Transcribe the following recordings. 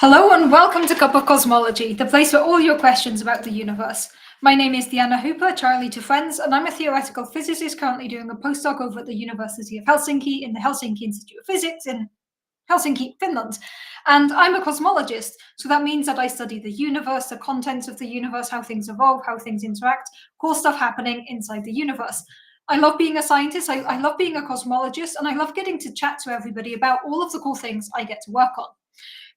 Hello and welcome to Cup of Cosmology, the place for all your questions about the universe. My name is Diana Hooper, Charlie to friends, and I'm a theoretical physicist currently doing a postdoc over at the University of Helsinki in the Helsinki Institute of Physics in Helsinki, Finland. And I'm a cosmologist, so that means that I study the universe, the contents of the universe, how things evolve, how things interact, cool stuff happening inside the universe. I love being a scientist, I love being a cosmologist, and I love getting to chat to everybody about all of the cool things I get to work on.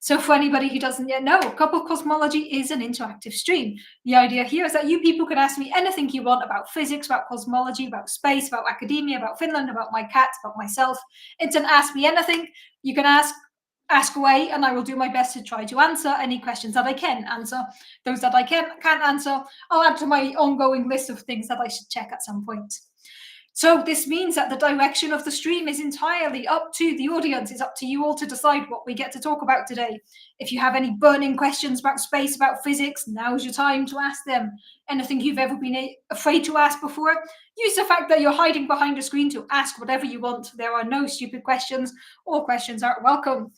So for anybody who doesn't yet know, Cup of Cosmology is an interactive stream. The idea here is that you people can ask me anything you want about physics, about cosmology, about space, about academia, about Finland, about my cat, about myself. It's an ask me anything. You can ask away, and I will do my best to try to answer any questions that I can answer. Those that I can't answer, I'll add to my ongoing list of things that I should check at some point. So this means that the direction of the stream is entirely up to the audience. It's up to you all to decide what we get to talk about today. If you have any burning questions about space, about physics, now's your time to ask them. Anything you've ever been afraid to ask before, use the fact that you're hiding behind a screen to ask whatever you want. There are no stupid questions. All questions are welcome.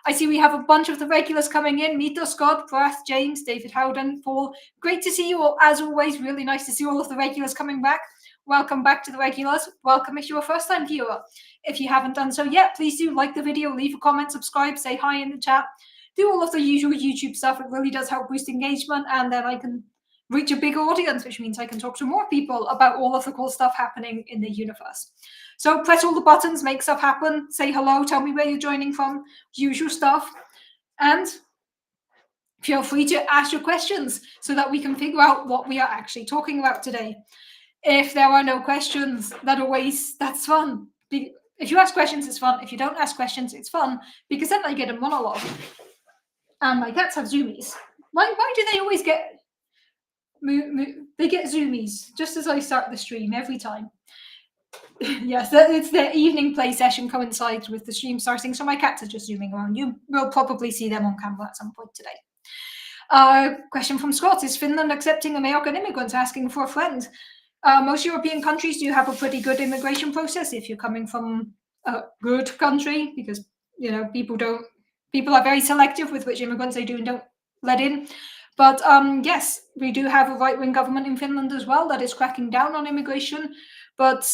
I see we have a bunch of the regulars coming in. Mito, Scott, Brath, James, David Howden, Paul. Great to see you all, as always. Really nice to see all of the regulars coming back. Welcome back to the regulars. Welcome if you're a first-time viewer. If you haven't done so yet, please do like the video, leave a comment, subscribe, say hi in the chat. Do all of the usual YouTube stuff. It really does help boost engagement, and then I can reach a bigger audience, which means I can talk to more people about all of the cool stuff happening in the universe. So press all the buttons, make stuff happen, say hello, tell me where you're joining from, usual stuff, and feel free to ask your questions so that we can figure out what we are actually talking about today. If there are no questions, that's fun. If you ask questions, it's fun. If you don't ask questions, it's fun, because then I get a monologue. And my cats have zoomies. Why do they always get... They get zoomies just as I start the stream every time. Yes, it's the evening play session coincides with the stream starting, so my cats are just zooming around. You will probably see them on camera at some point today. Question from Scott. Is Finland accepting American immigrants asking for a friend? Most European countries do have a pretty good immigration process if you're coming from a good country, because people are very selective with which immigrants they do and don't let in. But yes, we do have a right-wing government in Finland as well that is cracking down on immigration. But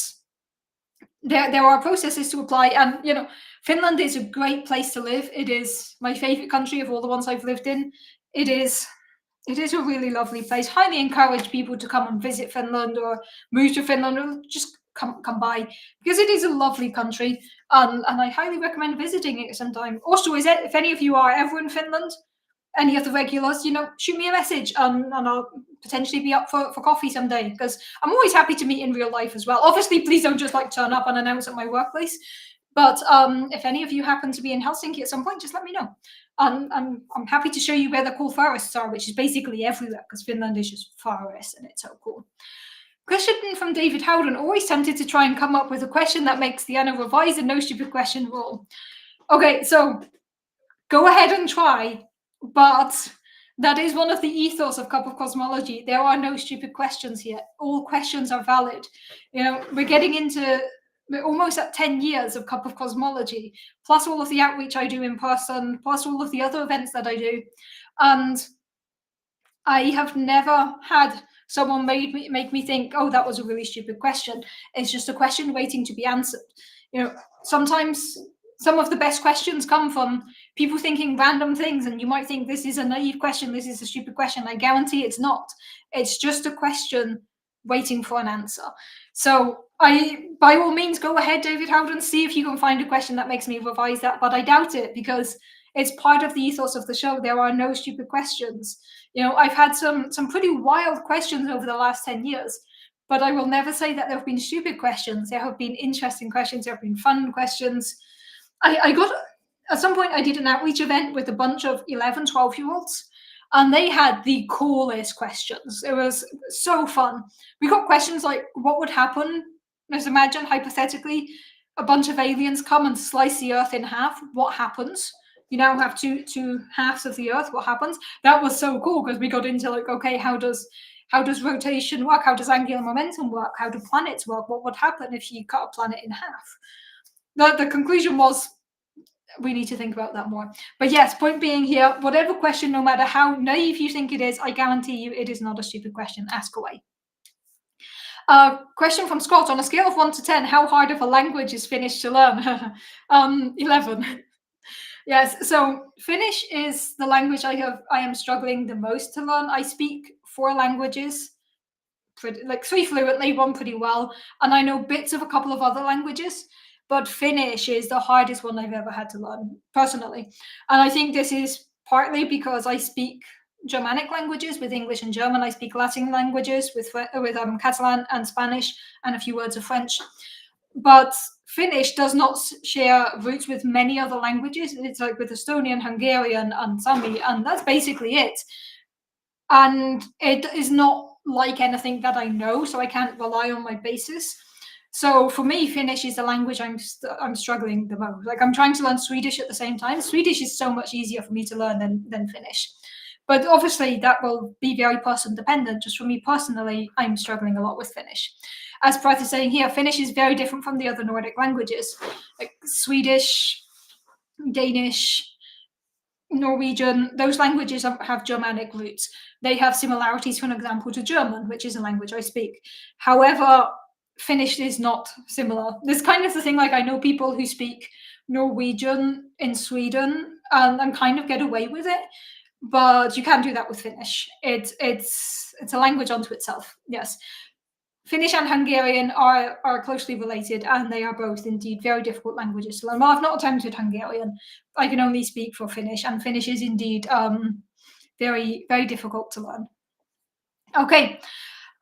there are processes to apply, and Finland is a great place to live. It is my favorite country of all the ones I've lived in. It is a really lovely place. Highly encourage people to come and visit Finland or move to Finland or just come by, because it is a lovely country, and I highly recommend visiting it sometime. Also, if any of you are ever in Finland, any of the regulars, shoot me a message, and I'll potentially be up for coffee someday, because I'm always happy to meet in real life as well. Obviously, please don't just turn up unannounced at my workplace. But if any of you happen to be in Helsinki at some point, just let me know. I'm happy to show you where the cool forests are, which is basically everywhere, because Finland is just forest and it's so cool. Question from David Howden. Always tempted to try and come up with a question that makes the Anna revise a no stupid question rule. Okay, so go ahead and try, but that is one of the ethos of Cup of Cosmology. There are no stupid questions here. All questions are valid. We're almost at 10 years of Cup of Cosmology, plus all of the outreach I do in person, plus all of the other events that I do. And I have never had someone make me think, oh, that was a really stupid question. It's just a question waiting to be answered. Sometimes some of the best questions come from people thinking random things, and you might think this is a naive question, this is a stupid question. I guarantee it's not. It's just a question waiting for an answer. So by all means, go ahead, David Howden, see if you can find a question that makes me revise that, but I doubt it, because it's part of the ethos of the show. There are no stupid questions. I've had some pretty wild questions over the last 10 years, but I will never say that there have been stupid questions. There have been interesting questions. There have been fun questions. At some point, I did an outreach event with a bunch of 11, 12-year-olds, and they had the coolest questions. It was so fun. We got questions like, what would happen? Let's imagine, hypothetically, a bunch of aliens come and slice the Earth in half. What happens? You now have two halves of the Earth. What happens? That was so cool, because we got into okay, how does rotation work? How does angular momentum work? How do planets work? What would happen if you cut a planet in half? The conclusion was, we need to think about that more. But yes, point being here, whatever question, no matter how naive you think it is, I guarantee you it is not a stupid question. Ask away. Question from Scott: on a scale of 1 to 10, how hard of a language is Finnish to learn? 11. Yes, so Finnish is the language I am struggling the most to learn. I speak 4 languages, like 3 fluently, 1 pretty well, and I know bits of a couple of other languages, but Finnish is the hardest one I've ever had to learn personally. And I think this is partly because I speak Germanic languages with English and German. I speak Latin languages with Catalan and Spanish and a few words of French. But Finnish does not share roots with many other languages. It's like with Estonian, Hungarian, and Sami, and that's basically it. And it is not like anything that I know, so I can't rely on my basis. So for me, Finnish is the language I'm struggling the most. Like I'm trying to learn Swedish at the same time. Swedish is so much easier for me to learn than Finnish. But obviously that will be very person dependent. Just for me personally, I'm struggling a lot with Finnish. As Prath is saying here, Finnish is very different from the other Nordic languages. Like Swedish, Danish, Norwegian, those languages have Germanic roots. They have similarities, for an example, to German, which is a language I speak. However, Finnish is not similar. This kind of the thing, like I know people who speak Norwegian in Sweden and kind of get away with it, but you can't do that with Finnish. It's a language unto itself. Yes. Finnish and Hungarian are closely related, and they are both indeed very difficult languages to learn. Well, I've not attempted Hungarian. I can only speak for Finnish, and Finnish is indeed very, very difficult to learn. Okay,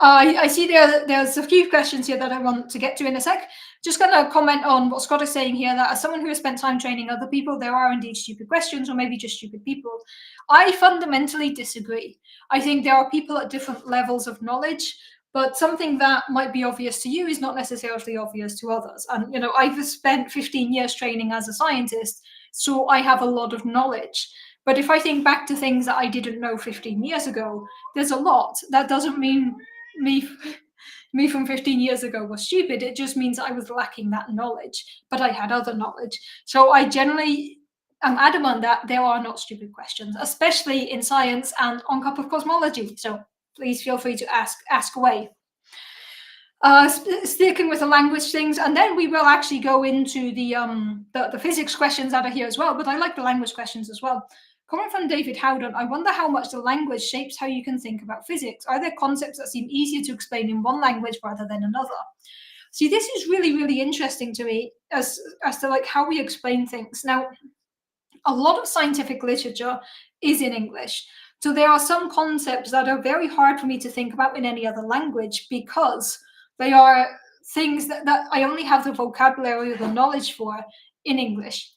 I see there's a few questions here that I want to get to in a sec. Just going to comment on what Scott is saying here, that as someone who has spent time training other people, there are indeed stupid questions, or maybe just stupid people. I fundamentally disagree. I think there are people at different levels of knowledge, but something that might be obvious to you is not necessarily obvious to others. And, you know, I've spent 15 years training as a scientist, so I have a lot of knowledge. But if I think back to things that I didn't know 15 years ago, there's a lot. That doesn't mean me from 15 years ago was stupid. It just means I was lacking that knowledge, but I had other knowledge. So I generally am adamant that there are not stupid questions, especially in science and on top of cosmology. So please feel free to ask away. Sticking with the language things, and then we will actually go into the physics questions that are here as well. But I like the language questions as well. Coming from David Howden, I wonder how much the language shapes how you can think about physics. Are there concepts that seem easier to explain in one language rather than another? See, this is really, really interesting to me as to like how we explain things. Now, a lot of scientific literature is in English. So there are some concepts that are very hard for me to think about in any other language because they are things that I only have the vocabulary or the knowledge for in English.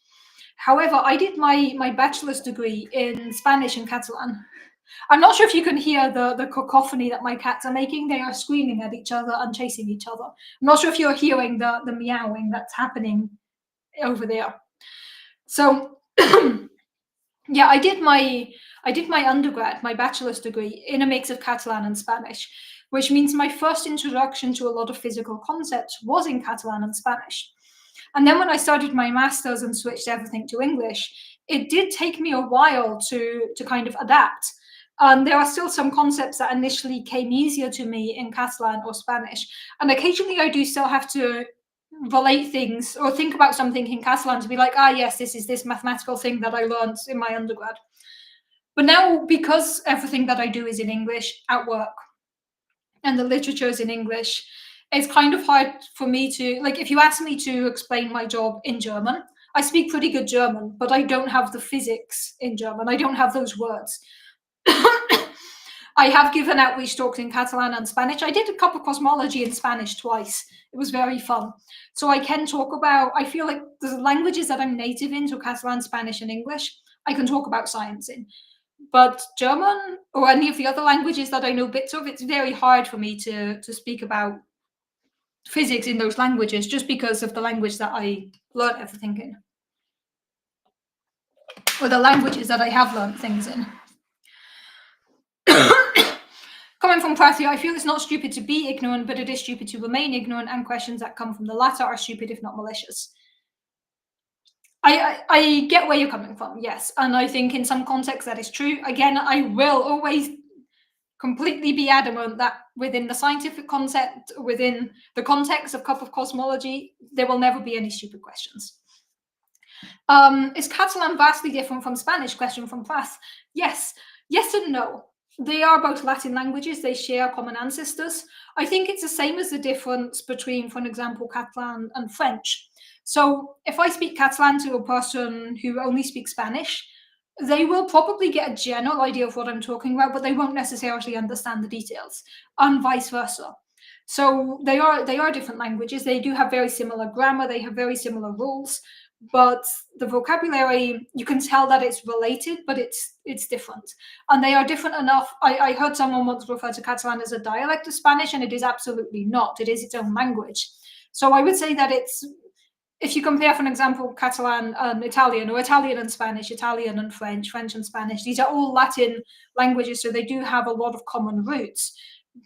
However, I did my bachelor's degree in Spanish and Catalan. I'm not sure if you can hear the cacophony that my cats are making. They are screaming at each other and chasing each other. I'm not sure if you're hearing the meowing that's happening over there. So yeah, I did my undergrad, my bachelor's degree, in a mix of Catalan and Spanish, which means my first introduction to a lot of physical concepts was in Catalan and Spanish. And then when I started my master's and switched everything to English, it did take me a while to kind of adapt. There are still some concepts that initially came easier to me in Catalan or Spanish. And occasionally I do still have to relate things or think about something in Catalan to be like, yes, this is this mathematical thing that I learned in my undergrad. But now, because everything that I do is in English at work and the literature is in English, it's kind of hard for me to, like, if you ask me to explain my job in German, I speak pretty good German, but I don't have the physics in German. I don't have those words. I have given outreach talks in Catalan and Spanish. I did a couple of cosmology in Spanish twice. It was very fun. So I can talk about, I feel like the languages that I'm native in, so Catalan, Spanish, and English, I can talk about science in. But German or any of the other languages that I know bits of, it's very hard for me to speak about physics in those languages just because of the language that I learned everything in. Or the languages that I have learned things in. Coming from Prathia, I feel it's not stupid to be ignorant, but it is stupid to remain ignorant, and questions that come from the latter are stupid if not malicious. I get where you're coming from, yes. And I think in some contexts that is true. Again, I will always completely be adamant that within the scientific concept, within the context of cup of cosmology, there will never be any stupid questions. Is Catalan vastly different from Spanish? Question from Plath. Yes. Yes and no. They are both Latin languages. They share common ancestors. I think it's the same as the difference between, for example, Catalan and French. So if I speak Catalan to a person who only speaks Spanish, they will probably get a general idea of what I'm talking about, but they won't necessarily understand the details, and vice versa. So they are different languages. They do have very similar grammar. They have very similar rules, but the vocabulary, you can tell that it's related, but it's different, and they are different enough. I heard someone once refer to Catalan as a dialect of Spanish, and it is absolutely not. It is its own language. So I would say that it's, if you compare, for example, Catalan and Italian, or Italian and Spanish, Italian and French, French and Spanish, these are all Latin languages, so they do have a lot of common roots,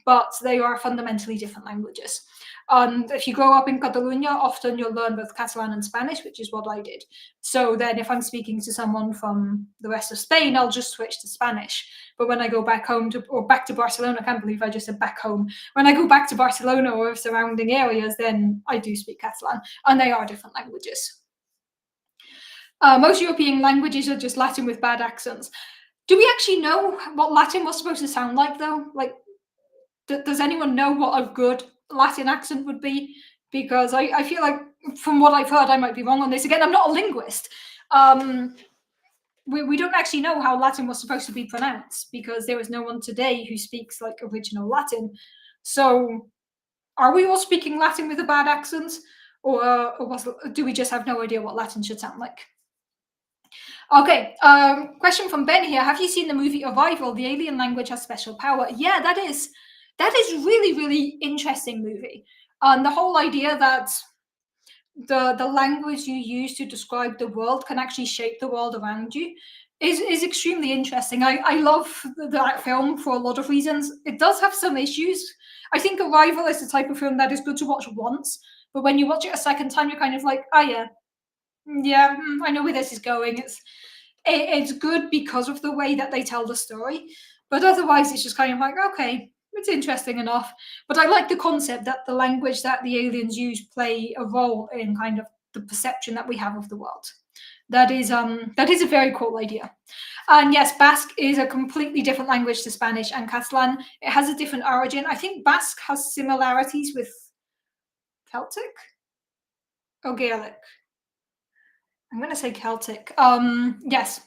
but they are fundamentally different languages. And if you grow up in Catalonia, often you'll learn both Catalan and Spanish, which is what I did. So then if I'm speaking to someone from the rest of Spain, I'll just switch to Spanish. But when I go back home or back to Barcelona, I can't believe I just said back home. When I go back to Barcelona or surrounding areas, then I do speak Catalan, and they are different languages. Most European languages are just Latin with bad accents. Do we actually know what Latin was supposed to sound like, though? Like, does anyone know what a good Latin accent would be? Because I feel like, from what I've heard, I might be wrong on this. Again, I'm not a linguist. We don't actually know how Latin was supposed to be pronounced, because there is no one today who speaks like original Latin. So are we all speaking Latin with a bad accent? Or do we just have no idea what Latin should sound like? Okay, question from Ben here. Have you seen the movie Arrival? The alien language has special power. Yeah, that is really, really interesting movie. And the whole idea that the language you use to describe the world can actually shape the world around you is extremely interesting. I love that film for a lot of reasons. It does have some issues. I think Arrival is the type of film that is good to watch once, but when you watch it a second time, you're kind of like, oh yeah, I know where this is going. It's good because of the way that they tell the story, but otherwise it's just kind of like, okay, it's interesting enough. But I like the concept that the language that the aliens use play a role in kind of the perception that we have of the world. That is a very cool idea. And yes, Basque is a completely different language to Spanish and Catalan. It has a different origin. I think Basque has similarities with Celtic or Gaelic. I'm going to say Celtic. Yes.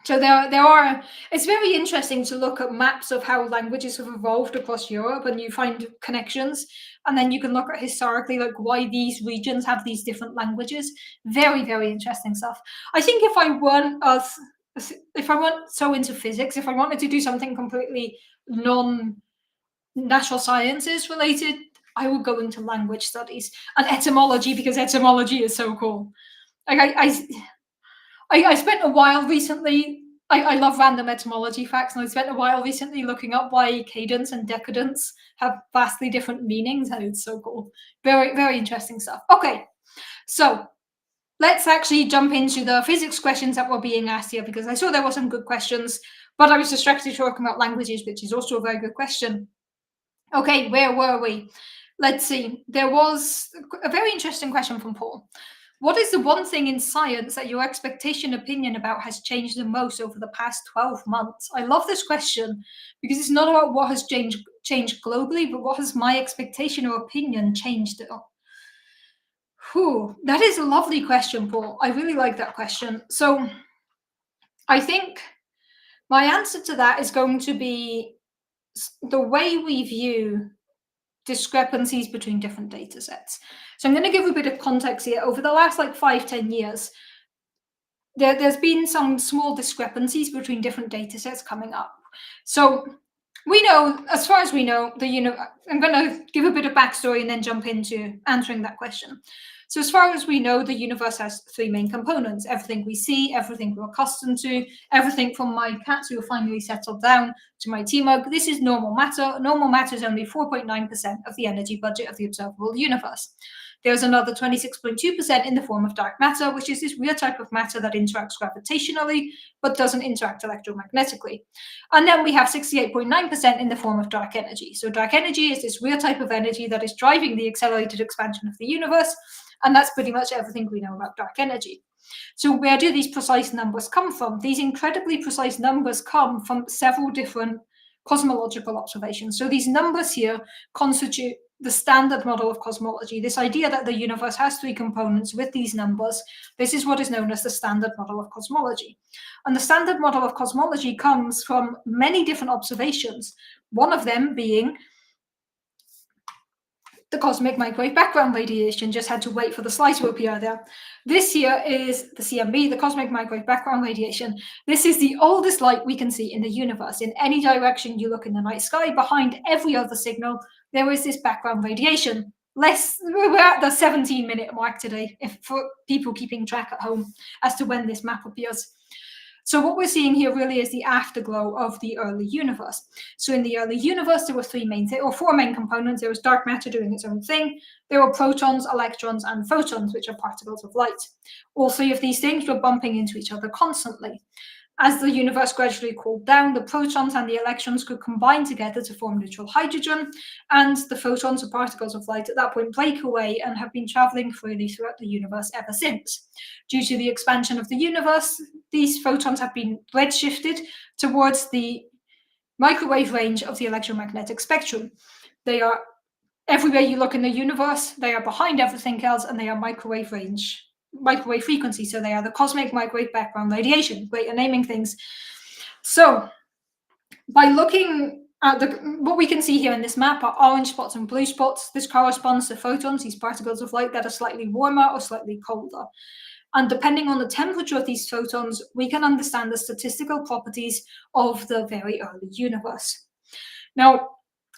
So there are. It's very interesting to look at maps of how languages have evolved across Europe, and you find connections, and then you can look at historically, like, why these regions have these different languages. Very, very interesting stuff. I think if I weren't so into physics, if I wanted to do something completely non-natural sciences related, I would go into language studies and etymology, because etymology is so cool. Like I spent a while recently. I love random etymology facts, and I spent a while recently looking up why cadence and decadence have vastly different meanings, and it's so cool. Very, very interesting stuff. Okay, so let's actually jump into the physics questions that were being asked here, because I saw there were some good questions, but I was distracted talking about languages, which is also a very good question. Okay, where were we? Let's see. There was a very interesting question from Paul. What is the one thing in science that your expectation opinion about has changed the most over the past 12 months? I love this question, because it's not about what has changed globally, but what has my expectation or opinion changed? Whew, that is a lovely question, Paul. I really like that question. So I think my answer to that is going to be the way we view discrepancies between different data sets. So I'm going to give a bit of context here. Over the last 5-10 years, there's been some small discrepancies between different data sets coming up. So we know, as far as we know, I'm going to give a bit of backstory and then jump into answering that question. So as far as we know, the universe has three main components: everything we see, everything we're accustomed to, everything from my cats who are finally settled down to my T-mug. This is normal matter. Normal matter is only 4.9% of the energy budget of the observable universe. There's another 26.2% in the form of dark matter, which is this weird type of matter that interacts gravitationally but doesn't interact electromagnetically. And then we have 68.9% in the form of dark energy. So dark energy is this weird type of energy that is driving the accelerated expansion of the universe, and that's pretty much everything we know about dark energy. So where do these precise numbers come from? These incredibly precise numbers come from several different cosmological observations. So these numbers here constitute the standard model of cosmology. This idea that the universe has three components with these numbers, this is what is known as the standard model of cosmology. And the standard model of cosmology comes from many different observations, one of them being the cosmic microwave background radiation. Just had to wait for the slide to appear there. This here is the CMB, the cosmic microwave background radiation. This is the oldest light we can see in the universe. In any direction you look in the night sky, behind every other signal, there is this background radiation. We're at the 17-minute mark today, if for people keeping track at home as to when this map appears. So what we're seeing here really is the afterglow of the early universe. So in the early universe, there were four main components. There was dark matter doing its own thing. There were protons, electrons, and photons, which are particles of light. All three of these things were bumping into each other constantly. As the universe gradually cooled down, the protons and the electrons could combine together to form neutral hydrogen, and the photons, or particles of light, at that point break away and have been traveling freely throughout the universe ever since. Due to the expansion of the universe, these photons have been redshifted towards the microwave range of the electromagnetic spectrum. They are everywhere you look in the universe, they are behind everything else, and they are microwave frequency. So they are the cosmic microwave background radiation. Great at naming things. So by looking at what we can see here in this map are orange spots and blue spots. This corresponds to photons, these particles of light that are slightly warmer or slightly colder. And depending on the temperature of these photons, we can understand the statistical properties of the very early universe. Now,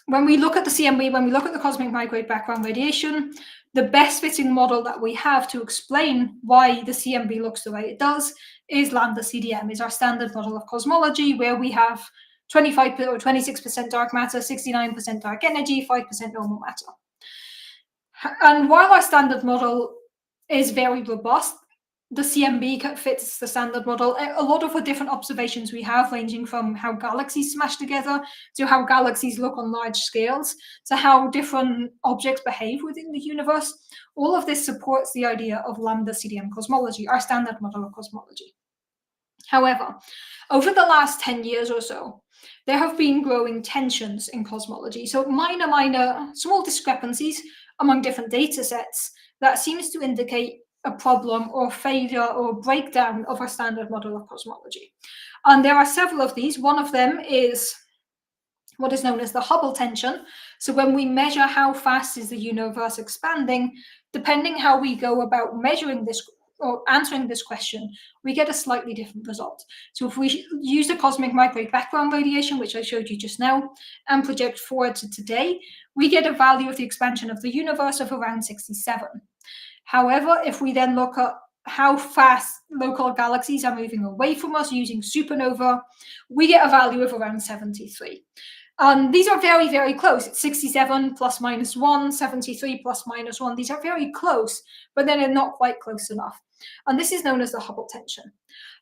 when we look at the CMB, when we look at the cosmic microwave background radiation, the best fitting model that we have to explain why the CMB looks the way it does is lambda CDM, is our standard model of cosmology, where we have 25 or 26% dark matter, 69% dark energy, 5% normal matter. And while our standard model is very robust, the CMB fits the standard model. A lot of the different observations we have, ranging from how galaxies smash together, to how galaxies look on large scales, to how different objects behave within the universe, all of this supports the idea of lambda CDM cosmology, our standard model of cosmology. However, over the last 10 years or so, there have been growing tensions in cosmology. So minor, small discrepancies among different data sets that seems to indicate a problem or failure or breakdown of our standard model of cosmology. And there are several of these. One of them is what is known as the Hubble tension. So when we measure how fast is the universe expanding, depending how we go about measuring this or answering this question, we get a slightly different result. So if we use the cosmic microwave background radiation, which I showed you just now, and project forward to today, we get a value of the expansion of the universe of around 67. However, if we then look at how fast local galaxies are moving away from us using supernova, we get a value of around 73. These are very, very close. It's 67 plus minus 1, 73 plus minus 1. These are very close, but then they're not quite close enough. And this is known as the Hubble tension.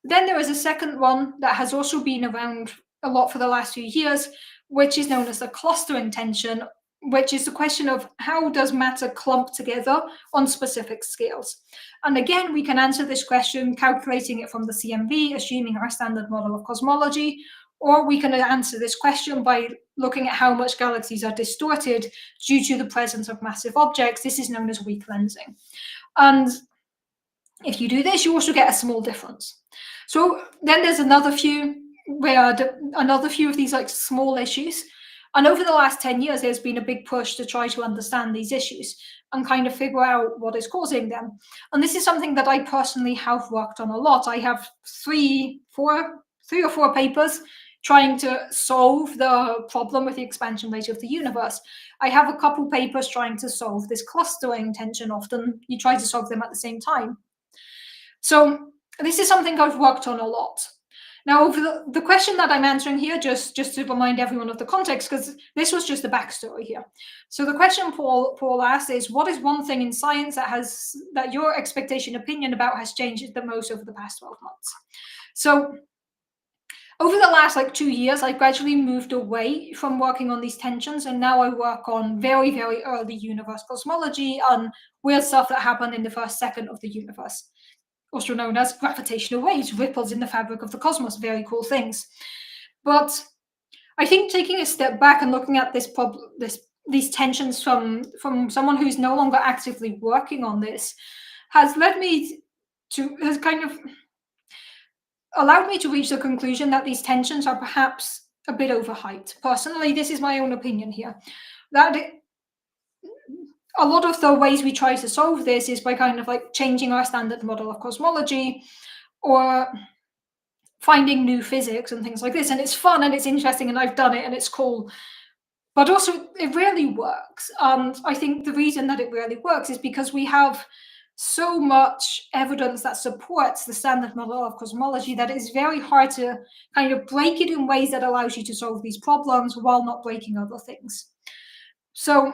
Then there is a second one that has also been around a lot for the last few years, which is known as the clustering tension, which is the question of how does matter clump together on specific scales. And again, we can answer this question calculating it from the CMB, assuming our standard model of cosmology, or we can answer this question by looking at how much galaxies are distorted due to the presence of massive objects. This is known as weak lensing. And if you do this, you also get a small difference. So then there's another few of these like small issues. And over the last 10 years, there's been a big push to try to understand these issues and kind of figure out what is causing them. And this is something that I personally have worked on a lot. I have three or four papers trying to solve the problem with the expansion rate of the universe. I have a couple papers trying to solve this clustering tension. Often you try to solve them at the same time. So this is something I've worked on a lot. Now, for the question that I'm answering here, just to remind everyone of the context, because this was just the backstory here. So the question Paul asked is, what is one thing in science that your expectation opinion about has changed the most over the past 12 months? So over the last 2 years, I gradually moved away from working on these tensions, and now I work on very, very early universe cosmology, on weird stuff that happened in the first second of the universe, also known as gravitational waves, ripples in the fabric of the cosmos, very cool things. But I think taking a step back and looking at these tensions from someone who's no longer actively working on this has kind of allowed me to reach the conclusion that these tensions are perhaps a bit overhyped. Personally, this is my own opinion here. That a lot of the ways we try to solve this is by kind of changing our standard model of cosmology or finding new physics and things like this. And it's fun and it's interesting and I've done it and it's cool. But also, it rarely works. And I think the reason that it rarely works is because we have so much evidence that supports the standard model of cosmology that it's very hard to kind of break it in ways that allows you to solve these problems while not breaking other things. So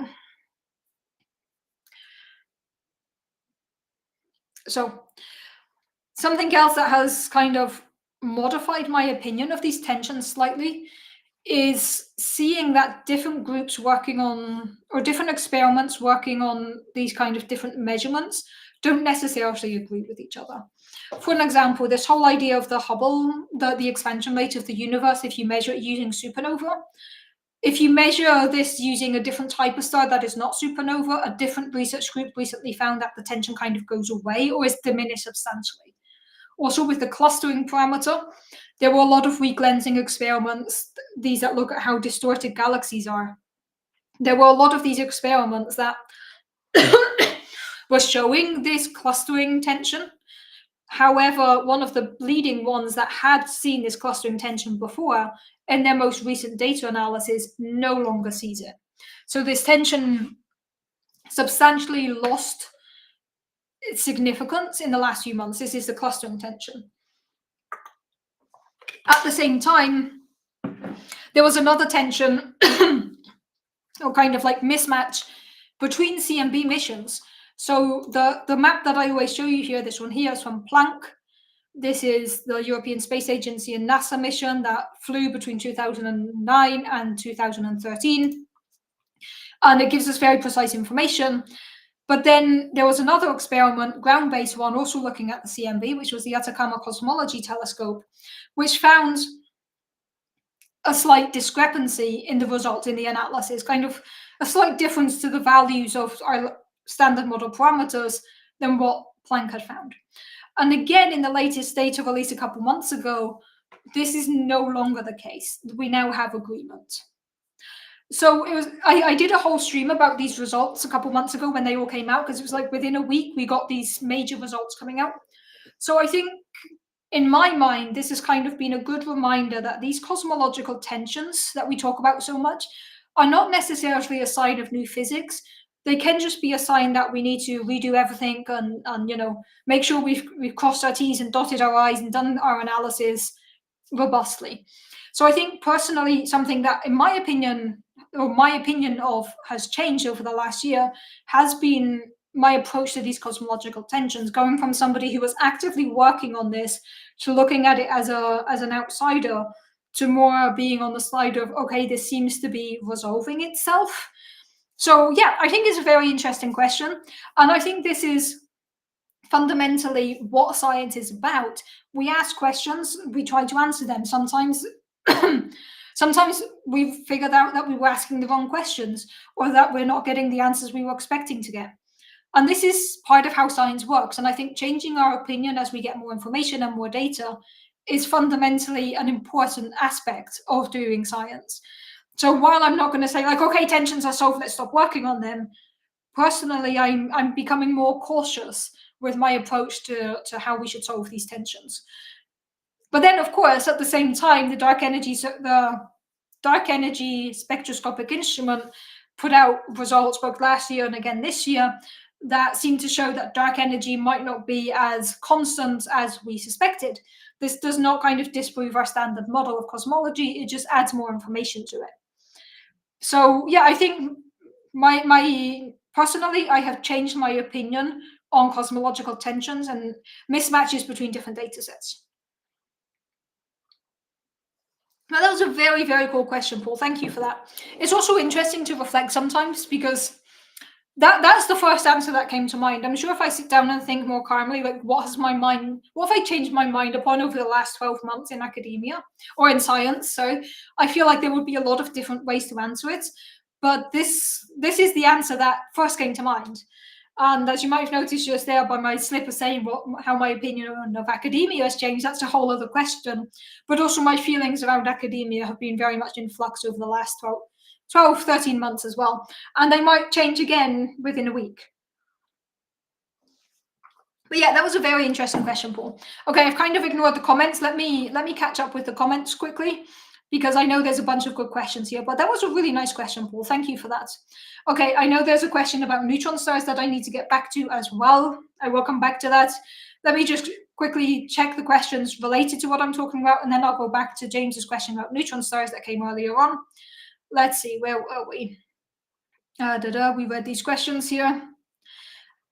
something else that has kind of modified my opinion of these tensions slightly is seeing that different groups working on, or different experiments working on these kind of different measurements don't necessarily agree with each other. For an example, this whole idea of the Hubble, the expansion rate of the universe, if you measure it using supernova, if you measure this using a different type of star that is not supernova, a different research group recently found that the tension kind of goes away or is diminished substantially. Also, with the clustering parameter, there were a lot of weak lensing experiments, these that look at how distorted galaxies are. There were a lot of these experiments that were showing this clustering tension. However, one of the leading ones that had seen this clustering tension before, in their most recent data analysis, no longer sees it. So this tension substantially lost its significance in the last few months. This is the clustering tension. At the same time, there was another tension or kind of mismatch between CMB missions. So the map that I always show you here, this one here, is from Planck. This is the European Space Agency and NASA mission that flew between 2009 and 2013. And it gives us very precise information. But then there was another experiment, ground-based one, also looking at the CMB, which was the Atacama Cosmology Telescope, which found a slight discrepancy in the results in the analysis, kind of a slight difference to the values of our standard model parameters than what Planck had found. And again, in the latest data released a couple months ago, this is no longer the case. We now have agreement. So I did a whole stream about these results a couple months ago when they all came out, because it was within a week we got these major results coming out. So I think in my mind, this has kind of been a good reminder that these cosmological tensions that we talk about so much are not necessarily a sign of new physics. They can just be a sign that we need to redo everything and make sure we've crossed our T's and dotted our I's and done our analysis robustly. So I think personally, something that in my opinion of has changed over the last year has been my approach to these cosmological tensions, going from somebody who was actively working on this to looking at it as an outsider to more being on the side of, okay, this seems to be resolving itself. So yeah, I think it's a very interesting question. And I think this is fundamentally what science is about. We ask questions, we try to answer them. Sometimes we've figured out that we were asking the wrong questions or that we're not getting the answers we were expecting to get. And this is part of how science works. And I think changing our opinion as we get more information and more data is fundamentally an important aspect of doing science. So while I'm not going to say okay, tensions are solved, let's stop working on them, personally, I'm becoming more cautious with my approach to how we should solve these tensions. But then, of course, at the same time, the dark energy spectroscopic instrument put out results both last year and again this year that seem to show that dark energy might not be as constant as we suspected. This does not kind of disprove our standard model of cosmology, it just adds more information to it. So yeah, I think my personally, I have changed my opinion on cosmological tensions and mismatches between different data sets. Now, that was a very, very cool question, Paul. Thank you for that. It's also interesting to reflect sometimes because that's the first answer that came to mind. I'm sure if I sit down and think more calmly, like what have I changed my mind upon over the last 12 months in academia or in science? So I feel like there would be a lot of different ways to answer it. But this is the answer that first came to mind. And as you might have noticed just there by my slip of saying how my opinion of academia has changed, that's a whole other question. But also my feelings around academia have been very much in flux over the last 13 months as well. And they might change again within a week. But yeah, that was a very interesting question, Paul. Okay, I've kind of ignored the comments. Let me catch up with the comments quickly, because I know there's a bunch of good questions here, but that was a really nice question, Paul. Thank you for that. Okay, I know there's a question about neutron stars that I need to get back to as well. I will come back to that. Let me just quickly check the questions related to what I'm talking about, and then I'll go back to James's question about neutron stars that came earlier on. Let's see, where were we? We read these questions here.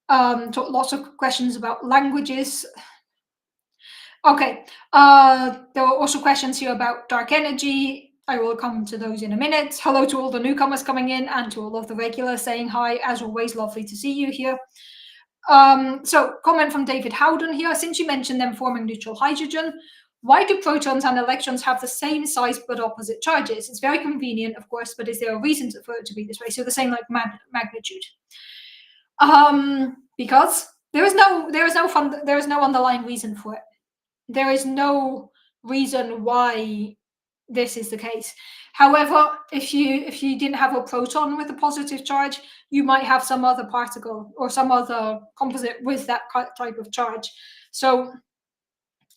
Lots of questions about languages. Okay, there were also questions here about dark energy. I will come to those in a minute. Hello to all the newcomers coming in and to all of the regulars saying hi. As always, lovely to see you here. So, comment from David Howden here. Since you mentioned them forming neutral hydrogen, why do protons and electrons have the same size but opposite charges? It's very convenient, of course, but is there a reason for it to be this way? So the same like magnitude. Because there is no underlying reason for it. There is no reason why this is the case. However, if you didn't have a proton with a positive charge, you might have some other particle or some other composite with that type of charge. So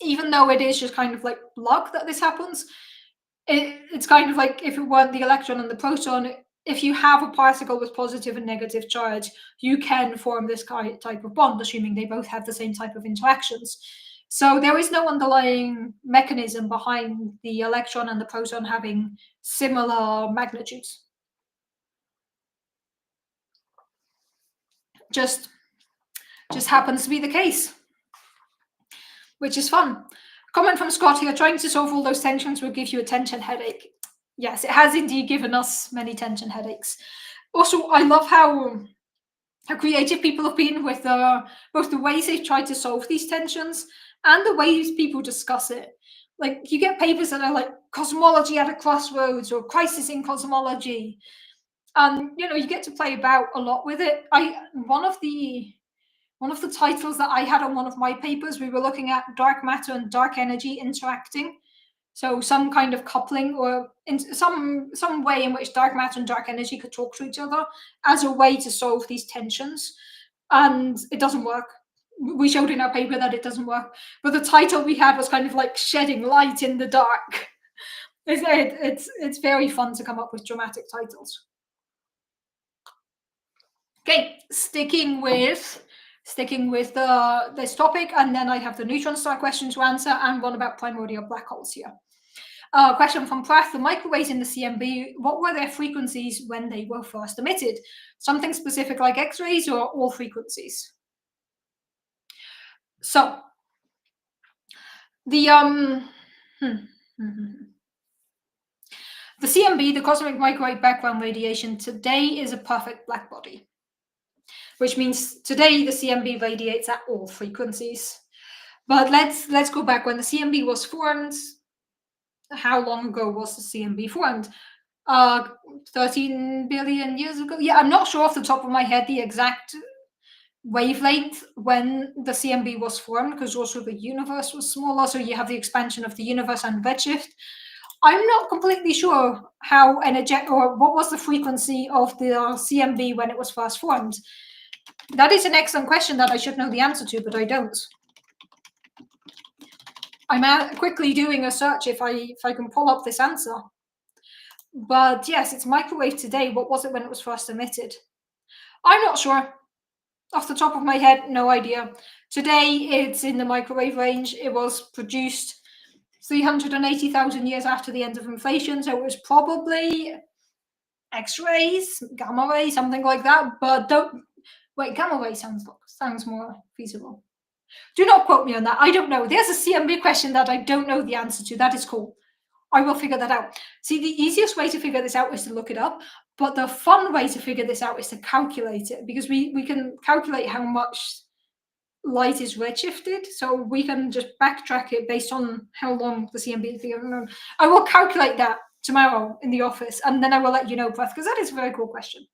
even though it is just kind of like luck that this happens, it's kind of like if it weren't the electron and the proton, if you have a particle with positive and negative charge, you can form this type of bond, assuming they both have the same type of interactions. So there is no underlying mechanism behind the electron and the proton having similar magnitudes. Just happens to be the case, which is fun. Comment from Scott here, trying to solve all those tensions will give you a tension headache. Yes, it has indeed given us many tension headaches. Also, I love how creative people have been with both the ways they've tried to solve these tensions and the ways people discuss it. Like, you get papers that are like cosmology at a crossroads or crisis in cosmology. And you get to play about a lot with it. One of the titles that I had on one of my papers, we were looking at dark matter and dark energy interacting. So some kind of coupling or in some way in which dark matter and dark energy could talk to each other as a way to solve these tensions. And it doesn't work. We showed in our paper that it doesn't work. But the title we had was kind of like shedding light in the dark. It's very fun to come up with dramatic titles. Okay, sticking with this topic, and then I have the neutron star question to answer and one about primordial black holes here. Question from Prath, the microwaves in the CMB, what were their frequencies when they were first emitted? Something specific like X-rays or all frequencies? So, the the CMB, the cosmic microwave background radiation, today is a perfect black body, which means today the CMB radiates at all frequencies. But let's go back. When the CMB was formed, how long ago was the CMB formed? 13 billion years ago. Yeah, I'm not sure off the top of my head the exact wavelength when the CMB was formed, because also the universe was smaller, so you have the expansion of the universe and redshift. I'm not completely sure how energetic or what was the frequency of the CMB when it was first formed. That is an excellent question that I should know the answer to, but I don't. I'm quickly doing a search if I can pull up this answer. But yes, it's microwave today. What was it when it was first emitted? I'm not sure. Off the top of my head, no idea. Today, it's in the microwave range. It was produced 380,000 years after the end of inflation, so it was probably X-rays, gamma rays, something like that. But don't wait, gamma ray sounds more feasible. Do not quote me on that. I don't know. There's a CMB question that I don't know the answer to. That is cool. I will figure that out. See, the easiest way to figure this out is to look it up, but the fun way to figure this out is to calculate it, because we can calculate how much light is redshifted, so we can just backtrack it based on how long the CMB theorem. I will calculate that tomorrow in the office, and then I will let you know, Beth, because that is a very cool question.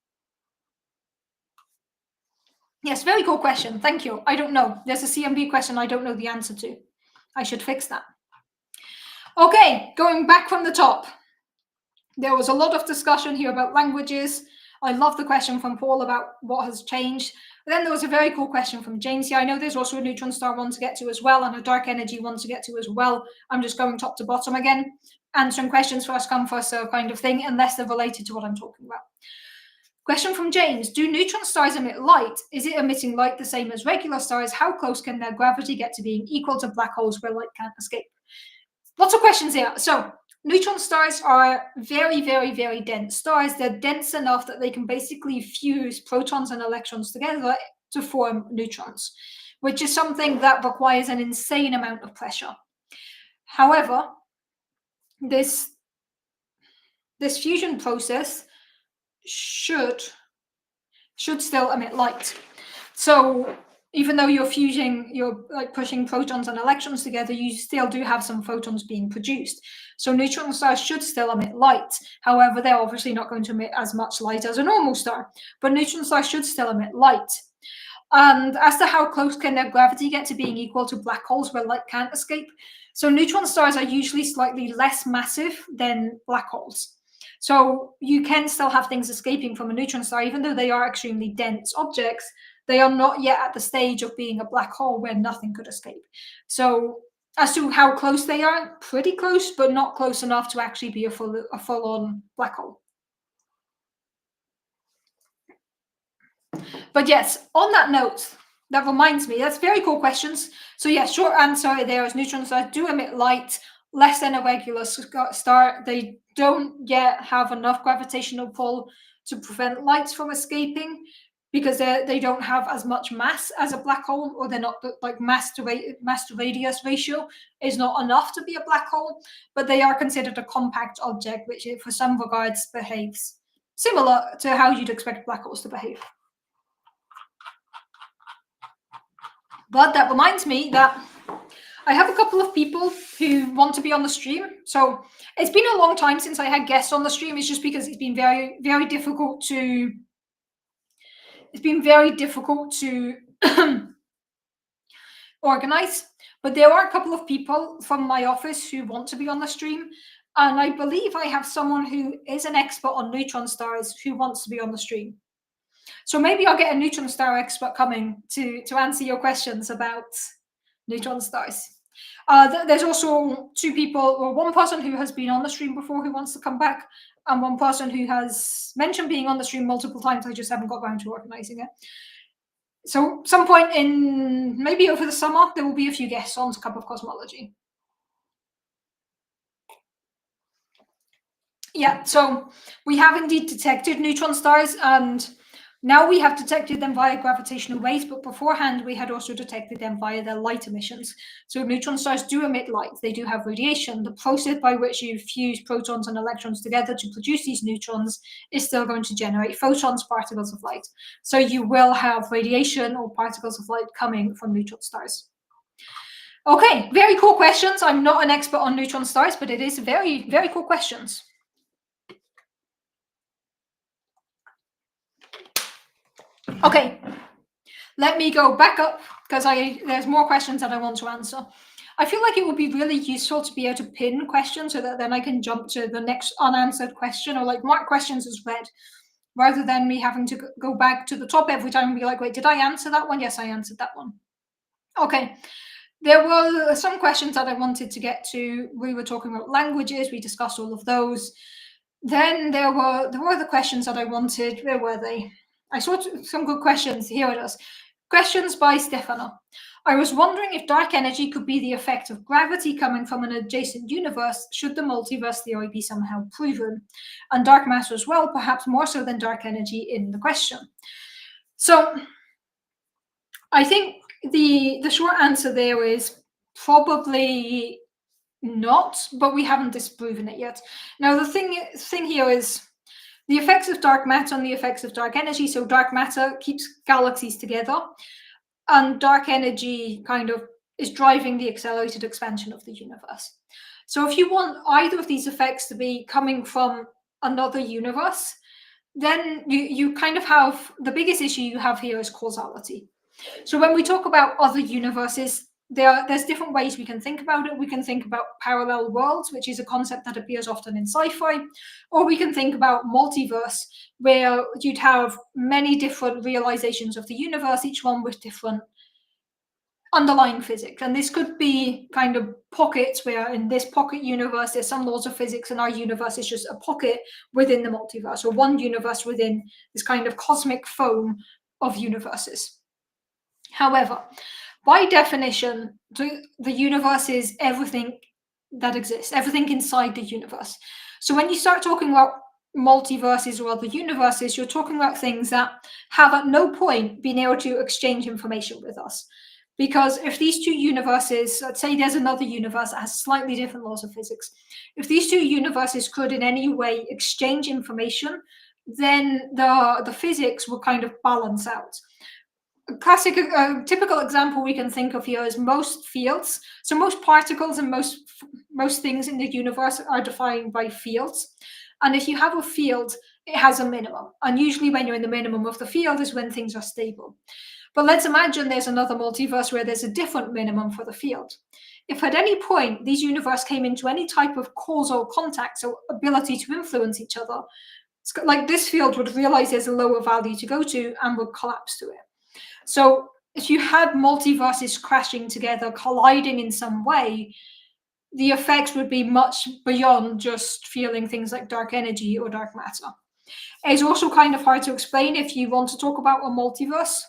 Yes, very cool question. Thank you. I don't know. There's a CMB question I don't know the answer to. I should fix that. Okay, going back from the top. There was a lot of discussion here about languages. I love the question from Paul about what has changed. And then there was a very cool question from James here. I know there's also a neutron star one to get to as well, and a dark energy one to get to as well. I'm just going top to bottom again, answering questions first come, first serve kind of thing, unless they're related to what I'm talking about. Question from James. Do neutron stars emit light? Is it emitting light the same as regular stars? How close can their gravity get to being equal to black holes where light can't escape? Lots of questions here. So neutron stars are very, very, very dense stars. They're dense enough that they can basically fuse protons and electrons together to form neutrons, which is something that requires an insane amount of pressure. However, this fusion process should still emit light. So even though you're like pushing protons and electrons together, you still do have some photons being produced. So neutron stars should still emit light. However, they're obviously not going to emit as much light as a normal star, but neutron stars should still emit light. And as to how close can their gravity get to being equal to black holes where light can't escape, so neutron stars are usually slightly less massive than black holes. So you can still have things escaping from a neutron star, even though they are extremely dense objects. They are not yet at the stage of being a black hole where nothing could escape. So as to how close they are, pretty close, but not close enough to actually be a full-on black hole. But yes, on that note, that reminds me, that's very cool questions. So yeah, short answer there is neutron stars do emit light less than a regular star. They don't yet have enough gravitational pull to prevent lights from escaping, because they don't have as much mass as a black hole, or they're not like mass to radius ratio is not enough to be a black hole, but they are considered a compact object, which for some regards behaves similar to how you'd expect black holes to behave. But that reminds me that I have a couple of people who want to be on the stream. So it's been a long time since I had guests on the stream. It's just because it's been very, very difficult to organize. But there are a couple of people from my office who want to be on the stream. And I believe I have someone who is an expert on neutron stars who wants to be on the stream. So maybe I'll get a neutron star expert coming to answer your questions about neutron stars. There's also two people, or one person who has been on the stream before who wants to come back, and one person who has mentioned being on the stream multiple times. I just haven't got around to organizing it. So some point in maybe over the summer, there will be a few guests on to cover cosmology. Yeah, so we have indeed detected neutron stars, and now we have detected them via gravitational waves, but beforehand we had also detected them via their light emissions. So neutron stars do emit light, they do have radiation. The process by which you fuse protons and electrons together to produce these neutrons is still going to generate photons, particles of light. So you will have radiation or particles of light coming from neutron stars. Okay, very cool questions. I'm not an expert on neutron stars, but it is very, very cool questions. Okay, let me go back up because there's more questions that I want to answer. I feel like it would be really useful to be able to pin questions so that then I can jump to the next unanswered question, or like mark questions as read, rather than me having to go back to the top every time and be like, wait, did I answer that one? Yes, I answered that one. Okay, there were some questions that I wanted to get to. We were talking about languages, we discussed all of those. Then there were the questions that I wanted. Where were they? I saw some good questions. Here it is. Questions by Stefano. I was wondering if dark energy could be the effect of gravity coming from an adjacent universe, should the multiverse theory be somehow proven, and dark matter as well, perhaps more so than dark energy in the question. So I think the short answer there is probably not, but we haven't disproven it yet. Now the thing here is the effects of dark matter and the effects of dark energy. So dark matter keeps galaxies together, and dark energy kind of is driving the accelerated expansion of the universe. So if you want either of these effects to be coming from another universe, then you kind of have the biggest issue you have here is causality. So when we talk about other universes, there's different ways we can think about it. We can think about parallel worlds, which is a concept that appears often in sci-fi, or we can think about multiverse, where you'd have many different realizations of the universe, each one with different underlying physics. And this could be kind of pockets where in this pocket universe there's some laws of physics and our universe is just a pocket within the multiverse, or one universe within this kind of cosmic foam of universes. However, by definition, the universe is everything that exists, everything inside the universe. So when you start talking about multiverses or other universes, you're talking about things that have at no point been able to exchange information with us. Because if these two universes, let's say there's another universe that has slightly different laws of physics, if these two universes could in any way exchange information, then the physics will kind of balance out. Classic, typical example we can think of here is most fields. So most particles and most things in the universe are defined by fields. And if you have a field, it has a minimum. And usually when you're in the minimum of the field is when things are stable. But let's imagine there's another multiverse where there's a different minimum for the field. If at any point these universes came into any type of causal contact, so ability to influence each other, like this field would realize there's a lower value to go to and would collapse to it. So if you had multiverses crashing together, colliding in some way, the effects would be much beyond just feeling things like dark energy or dark matter. It's also kind of hard to explain if you want to talk about a multiverse.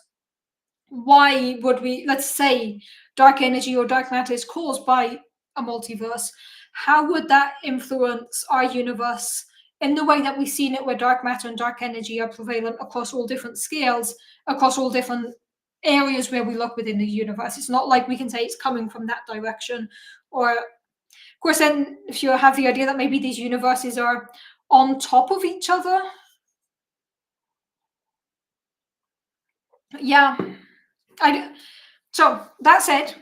Why would we, let's say, dark energy or dark matter is caused by a multiverse? How would that influence our universe in the way that we've seen it, where dark matter and dark energy are prevalent across all different scales, across all different areas where we look within the universe? It's not like we can say it's coming from that direction. Or, of course, then if you have the idea that maybe these universes are on top of each other, yeah. So that said,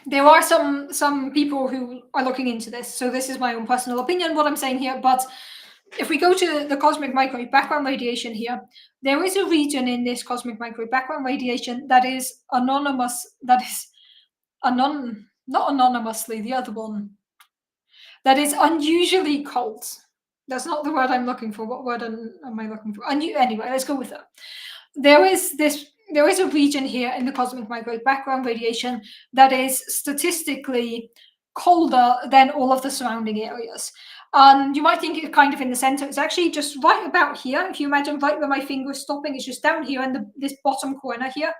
there are some people who are looking into this. So this is my own personal opinion, what I'm saying here. But if we go to the cosmic microwave background radiation here, there is a region in this cosmic microwave background radiation that is anonymous, that is not anonymously, the other one, that is unusually cold. That's not the word I'm looking for. What word am I looking for? Anyway, let's go with that. There is a region here in the cosmic microwave background radiation that is statistically colder than all of the surrounding areas. You might think it's kind of in the center. It's actually just right about here. If you imagine right where my finger is stopping, it's just down here in this bottom corner here.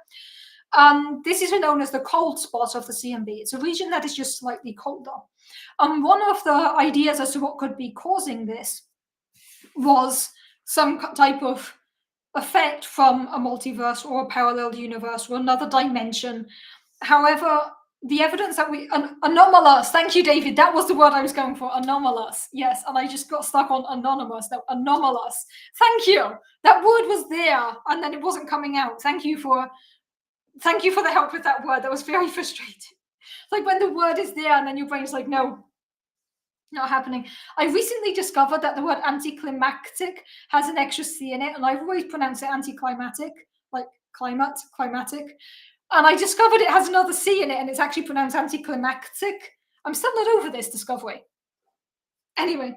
This is known as the cold spot of the CMB. It's a region that is just slightly colder. One of the ideas as to what could be causing this was some type of effect from a multiverse or a parallel universe or another dimension. However, the evidence that anomalous, thank you, David, that was the word I was going for, anomalous, yes, and I just got stuck on anonymous, no, anomalous, thank you, that word was there and then it wasn't coming out. Thank you for the help with that word. That was very frustrating. Like when the word is there and then your brain's like, no, not happening. I recently discovered that the word anticlimactic has an extra C in it, and I've always pronounced it anticlimactic, like climatic. And I discovered it has another C in it, and it's actually pronounced anticlimactic. I'm still not over this discovery. Anyway,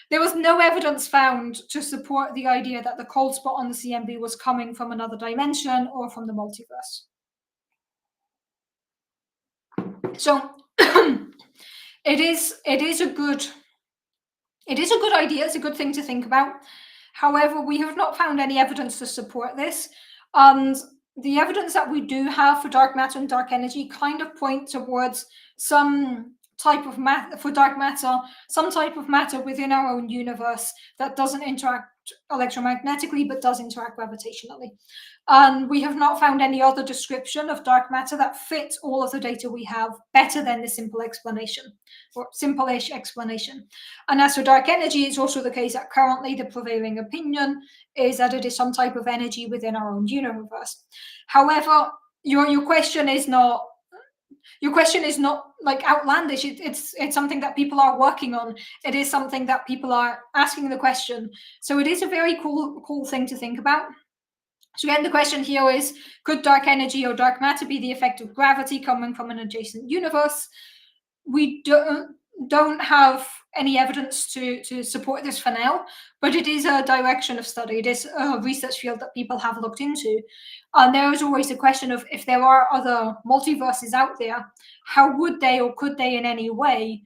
there was no evidence found to support the idea that the cold spot on the CMB was coming from another dimension or from the multiverse. So it is a good idea. It's a good thing to think about. However, we have not found any evidence to support this. And the evidence that we do have for dark matter and dark energy kind of point towards some type of matter for dark matter, some type of matter within our own universe that doesn't interact electromagnetically but does interact gravitationally. And we have not found any other description of dark matter that fits all of the data we have better than the simple explanation or simple-ish explanation. And as for dark energy, it's also the case that currently the prevailing opinion is that it is some type of energy within our own universe. However, your question is not like outlandish. It's something that people are working on. It is something that people are asking the question. So it is a very cool thing to think about. So again, the question here is, could dark energy or dark matter be the effect of gravity coming from an adjacent universe? We don't have any evidence to support this for now, but it is a direction of study. It is a research field that people have looked into. And there is always the question of, if there are other multiverses out there, how would they or could they in any way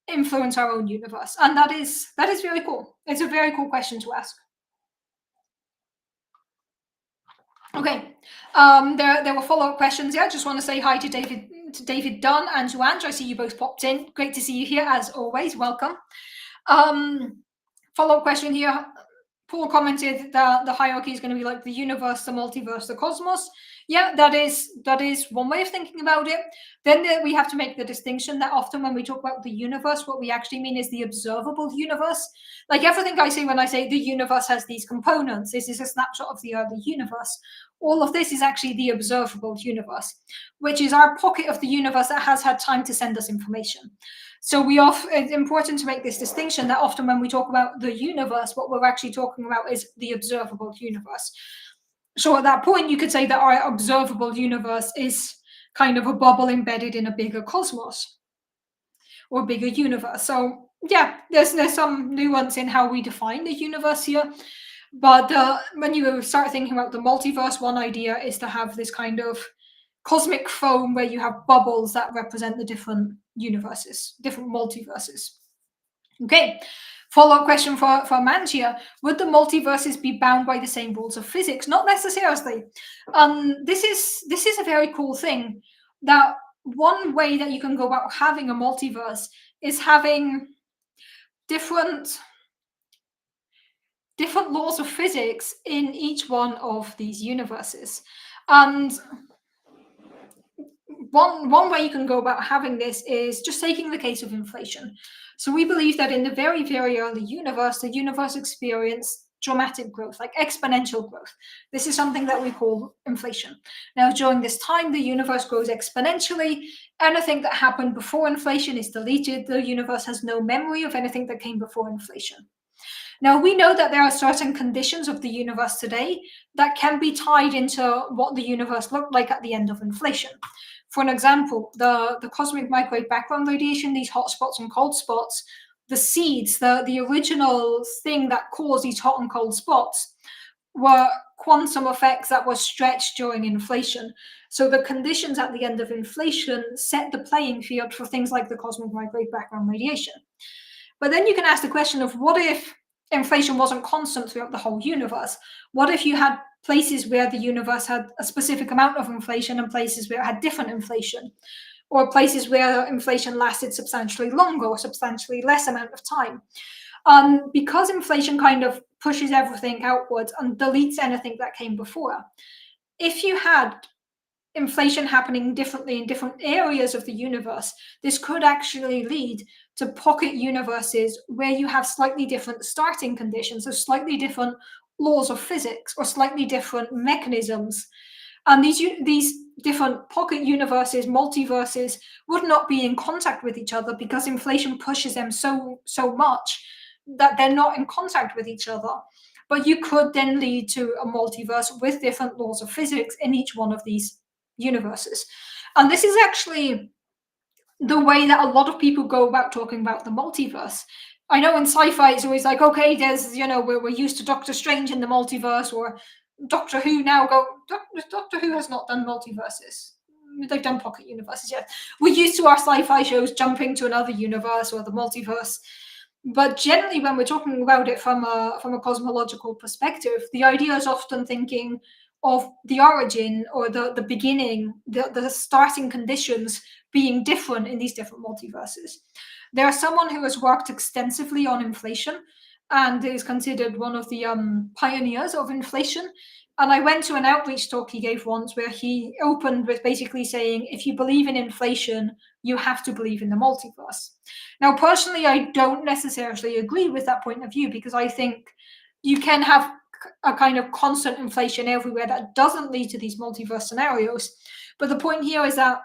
influence our own universe? And that is very cool. It's a very cool question to ask. Okay, there were follow-up questions. Yeah, I just want to say hi to David Dunn and Joanne. I see you both popped in. Great to see you here as always. Welcome. Follow-up question here. Paul commented that the hierarchy is going to be like the universe, the multiverse, the cosmos. Yeah, that is one way of thinking about it. Then we have to make the distinction that often when we talk about the universe, what we actually mean is the observable universe. Like everything I say when I say the universe has these components, this is a snapshot of the early universe. All of this is actually the observable universe, which is our pocket of the universe that has had time to send us information. So it's important to make this distinction that often when we talk about the universe, what we're actually talking about is the observable universe. So at that point, you could say that our observable universe is kind of a bubble embedded in a bigger cosmos or bigger universe. So yeah, there's some nuance in how we define the universe here. But when you start thinking about the multiverse, one idea is to have this kind of cosmic foam where you have bubbles that represent the different universes, different multiverses. Okay, follow-up question for Manchia. Would the multiverses be bound by the same rules of physics? Not necessarily. This is a very cool thing. That one way that you can go about having a multiverse is having different laws of physics in each one of these universes. And one way you can go about having this is just taking the case of inflation. So we believe that in the very, very early universe, the universe experienced dramatic growth, like exponential growth. This is something that we call inflation. Now, during this time, the universe grows exponentially. Anything that happened before inflation is deleted. The universe has no memory of anything that came before inflation. Now, we know that there are certain conditions of the universe today that can be tied into what the universe looked like at the end of inflation. For an example, the cosmic microwave background radiation, these hot spots and cold spots, the seeds, the original thing that caused these hot and cold spots were quantum effects that were stretched during inflation. So the conditions at the end of inflation set the playing field for things like the cosmic microwave background radiation. But then you can ask the question of, what if inflation wasn't constant throughout the whole universe? What if you had places where the universe had a specific amount of inflation and places where it had different inflation, or places where inflation lasted substantially longer or substantially less amount of time? Because inflation kind of pushes everything outwards and deletes anything that came before, if you had inflation happening differently in different areas of the universe, this could actually lead to pocket universes where you have slightly different starting conditions, so slightly different laws of physics or slightly different mechanisms. And these different pocket universes, multiverses, would not be in contact with each other because inflation pushes them so much that they're not in contact with each other. But you could then lead to a multiverse with different laws of physics in each one of these universes. And this is actually the way that a lot of people go about talking about the multiverse. I know in sci-fi it's always like, okay, there's, we're used to Doctor Strange in the multiverse, or Doctor Who now Doctor Who has not done multiverses. They've done pocket universes, yeah. We're used to our sci-fi shows jumping to another universe or the multiverse. But generally, when we're talking about it from a cosmological perspective, the idea is often thinking of the origin or the beginning, the starting conditions being different in these different multiverses. There's someone who has worked extensively on inflation and is considered one of the pioneers of inflation. And I went to an outreach talk he gave once where he opened with basically saying, if you believe in inflation, you have to believe in the multiverse. Now, personally, I don't necessarily agree with that point of view because I think you can have a kind of constant inflation everywhere that doesn't lead to these multiverse scenarios. But the point here is that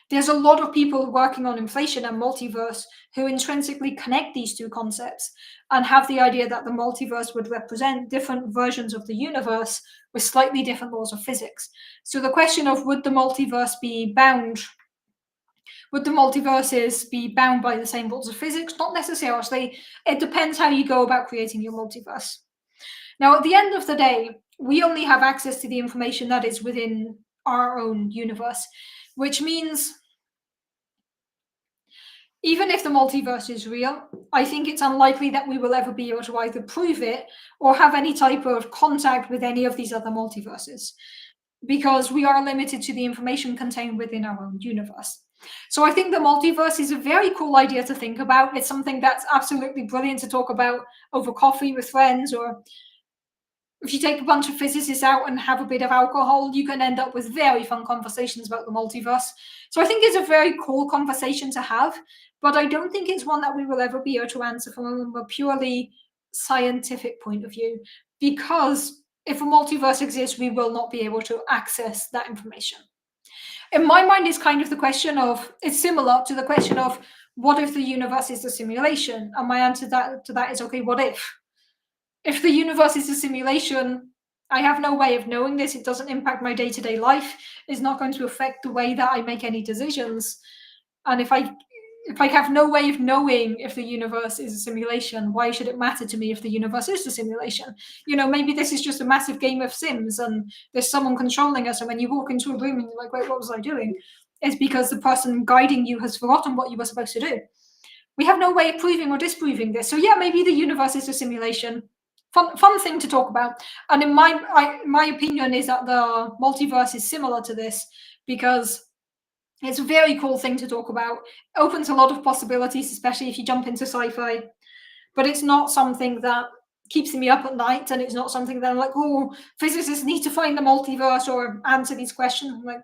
there's a lot of people working on inflation and multiverse who intrinsically connect these two concepts and have the idea that the multiverse would represent different versions of the universe with slightly different laws of physics. So the question of would the multiverses be bound by the same laws of physics? Not necessarily. It depends how you go about creating your multiverse. Now, at the end of the day, we only have access to the information that is within our own universe, which means even if the multiverse is real, I think it's unlikely that we will ever be able to either prove it or have any type of contact with any of these other multiverses because we are limited to the information contained within our own universe. So I think the multiverse is a very cool idea to think about. It's something that's absolutely brilliant to talk about over coffee with friends, or if you take a bunch of physicists out and have a bit of alcohol, you can end up with very fun conversations about the multiverse. So I think it's a very cool conversation to have, but I don't think it's one that we will ever be able to answer from a purely scientific point of view, because if a multiverse exists, we will not be able to access that information. In my mind, it's kind of the question of, it's similar to the question of, what if the universe is a simulation? And my answer to that is, okay, what if? If the universe is a simulation, I have no way of knowing this. It doesn't impact my day-to-day life. It's not going to affect the way that I make any decisions. And if I have no way of knowing if the universe is a simulation, why should it matter to me if the universe is a simulation? Maybe this is just a massive game of Sims and there's someone controlling us, and when you walk into a room and you're like, wait, what was I doing? It's because the person guiding you has forgotten what you were supposed to do. We have no way of proving or disproving this. So yeah, maybe the universe is a simulation. Fun thing to talk about. And in my opinion is that the multiverse is similar to this because it's a very cool thing to talk about. It opens a lot of possibilities, especially if you jump into sci-fi. But it's not something that keeps me up at night, and it's not something that I'm like, oh, physicists need to find the multiverse or answer these questions. I'm like,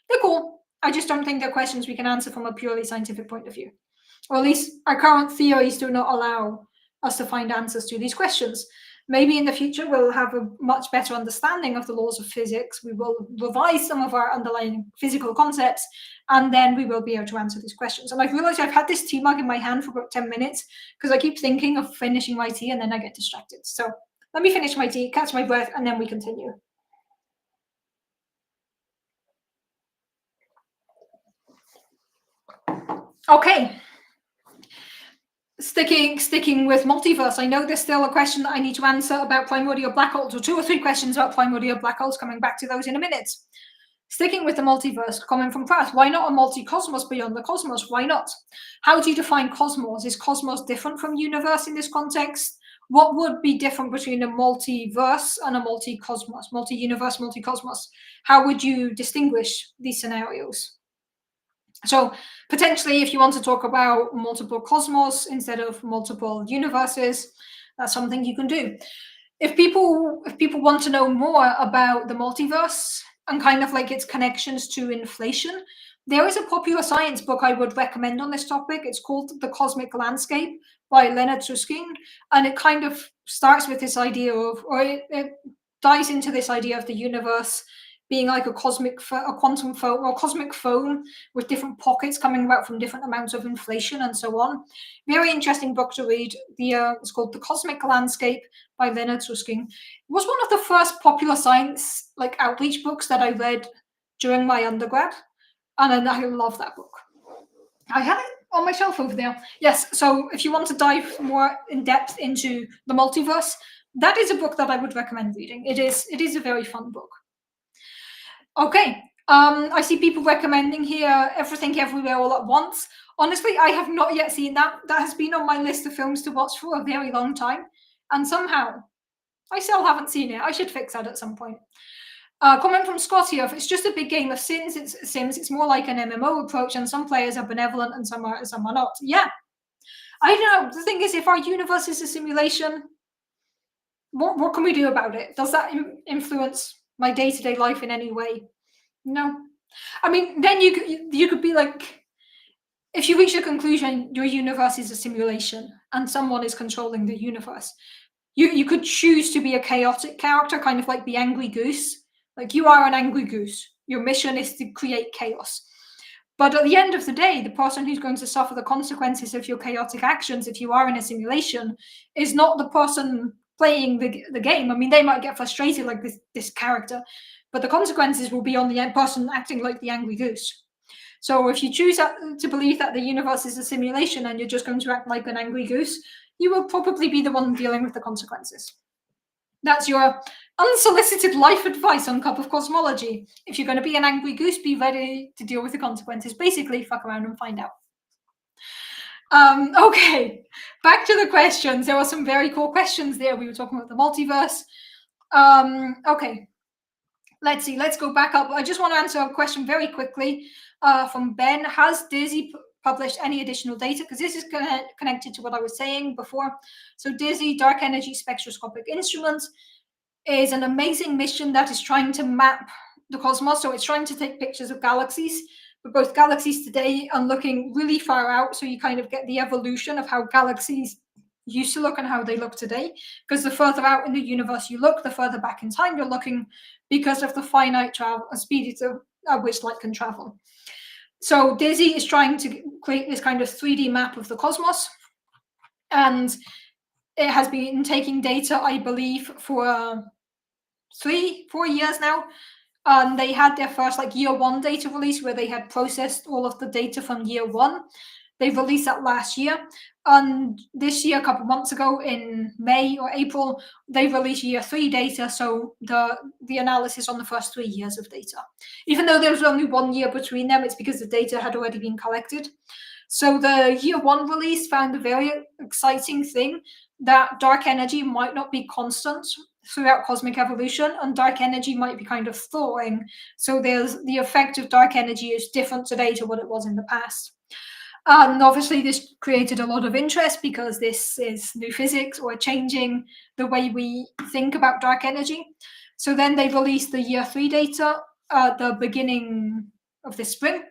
they're cool. I just don't think they're questions we can answer from a purely scientific point of view. Or at least our current theories do not allow us to find answers to these questions. Maybe in the future we'll have a much better understanding of the laws of physics. We will revise some of our underlying physical concepts, and then we will be able to answer these questions. And I've realized I've had this tea mug in my hand for about 10 minutes because I keep thinking of finishing my tea and then I get distracted. So let me finish my tea, catch my breath, and then we continue. Okay. Sticking with multiverse, I know there's still a question that I need to answer about primordial black holes, or 2 or 3 questions about primordial black holes, coming back to those in a minute. Sticking with the multiverse, comment from Pratt, why not a multi-cosmos beyond the cosmos? Why not? How do you define cosmos? Is cosmos different from universe in this context? What would be different between a multiverse and a multi-cosmos, multi-universe, multi-cosmos? How would you distinguish these scenarios? So potentially, if you want to talk about multiple cosmos instead of multiple universes, that's something you can do. If people want to know more about the multiverse and kind of like its connections to inflation, there is a popular science book I would recommend on this topic. It's called The Cosmic Landscape by Leonard Susskind, and it kind of starts with this idea of, or it dives into this idea of the universe being like a quantum foam or cosmic foam with different pockets coming about from different amounts of inflation and so on. Very interesting book to read. It's called The Cosmic Landscape by Leonard Susskind. It was one of the first popular science outreach books that I read during my undergrad, and I love that book. I have it on my shelf over there. Yes, so if you want to dive more in depth into the multiverse, that is a book that I would recommend reading. It is a very fun book. Okay, I see people recommending here Everything Everywhere All at Once. Honestly, I have not yet seen that. That has been on my list of films to watch for a very long time, and somehow I still haven't seen it. I should fix that at some point. Comment from Scott here. If it's just a big game of Sims, it's more like an MMO approach, and some players are benevolent and some are not. Yeah, I don't know. The thing is, if our universe is a simulation, what can we do about it? Does that influence my day-to-day life in any way? No. I mean, then you could be like, if you reach a conclusion, your universe is a simulation, and someone is controlling the universe. You could choose to be a chaotic character, kind of like the angry goose. Like, you are an angry goose. Your mission is to create chaos. But at the end of the day, the person who's going to suffer the consequences of your chaotic actions, if you are in a simulation, is not the person playing the game. I mean, they might get frustrated like this character, but the consequences will be on the person acting like the angry goose. So if you choose to believe that the universe is a simulation and you're just going to act like an angry goose, you will probably be the one dealing with the consequences. That's your unsolicited life advice on Cup of Cosmology. If you're going to be an angry goose, be ready to deal with the consequences. Basically, fuck around and find out. Okay, back to the questions. There were some very cool questions there. We were talking about the multiverse. Okay, let's see. Let's go back up. I just want to answer a question very quickly from Ben. Has Dizzy published any additional data? Because this is connected to what I was saying before. So Dizzy, Dark Energy Spectroscopic Instruments, is an amazing mission that is trying to map the cosmos. So it's trying to take pictures of galaxies, but both galaxies today and looking really far out. So you kind of get the evolution of how galaxies used to look and how they look today. Because the further out in the universe you look, the further back in time you're looking, because of the finite travel speed at which light can travel. So Dizzy is trying to create this kind of 3D map of the cosmos, and it has been taking data, I believe, for 3-4 years now. They had their first year one data release where they had processed all of the data from year one. They released that last year. And this year, a couple of months ago, in May or April, they released year 3 data. So the analysis on the first 3 years of data. Even though there was only 1 year between them, it's because the data had already been collected. So the year 1 release found a very exciting thing, that dark energy might not be constant throughout cosmic evolution, and dark energy might be kind of thawing. So there's the effect of dark energy is different today to what it was in the past. And obviously this created a lot of interest because this is new physics or changing the way we think about dark energy. So then they released the year 3 data at the beginning of this spring,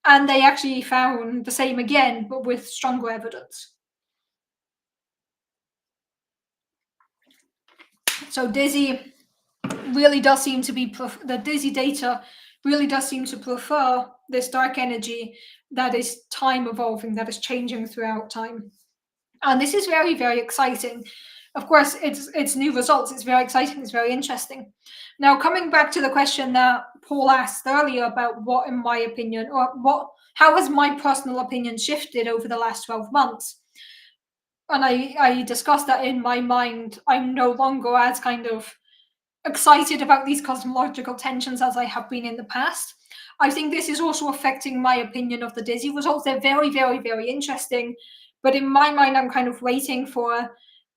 and they actually found the same again, but with stronger evidence. So Dizzy really does seem to be, the Dizzy data really does seem to prefer this dark energy that is time evolving, that is changing throughout time. And this is very, very exciting. Of course, it's new results. It's very exciting. It's very interesting. Now, coming back to the question that Paul asked earlier about what, in my opinion, how has my personal opinion shifted over the last 12 months? And I discussed that in my mind, I'm no longer as kind of excited about these cosmological tensions as I have been in the past. I think this is also affecting my opinion of the Dizzy results. They're very, very, very interesting. But in my mind, I'm kind of waiting for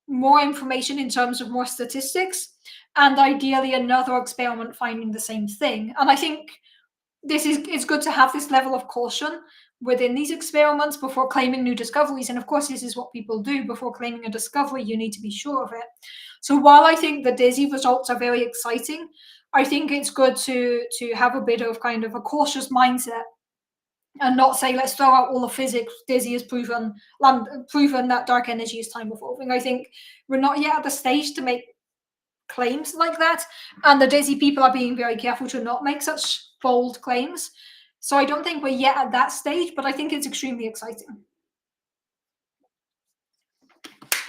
more information in terms of more statistics, and ideally another experiment finding the same thing. And I think it's good to have this level of caution within these experiments before claiming new discoveries. And of course, this is what people do. Before claiming a discovery, you need to be sure of it. So while I think the Dizzy results are very exciting, I think it's good to have a bit of kind of a cautious mindset and not say, let's throw out all the physics. Dizzy has proven that dark energy is time evolving. I think we're not yet at the stage to make claims like that, and the Dizzy people are being very careful to not make such bold claims. So I don't think we're yet at that stage, but I think it's extremely exciting.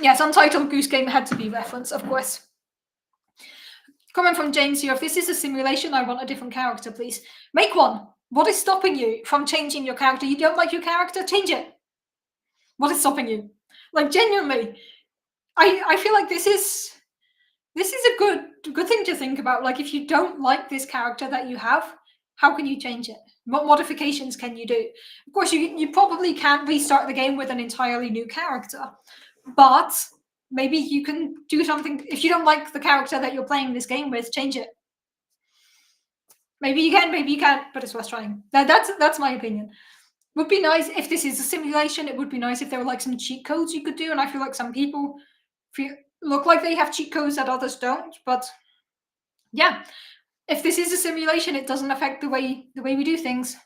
Yes, Untitled Goose Game had to be referenced, of course. Comment from James here. If this is a simulation, I want a different character, please. Make one. What is stopping you from changing your character? You don't like your character? Change it. What is stopping you? Like, genuinely, I feel like this is a good thing to think about. Like, if you don't like this character that you have, How can you change it? What modifications can you do? Of course, you probably can't restart the game with an entirely new character, but maybe you can do something. If you don't like the character that you're playing this game with, change it. Maybe you can, maybe you can't, but it's worth trying. That's my opinion. Would be nice if this is a simulation. It would be nice if there were like some cheat codes you could do, and I feel like some people look like they have cheat codes that others don't. But yeah, if this is a simulation, it doesn't affect the way we do things.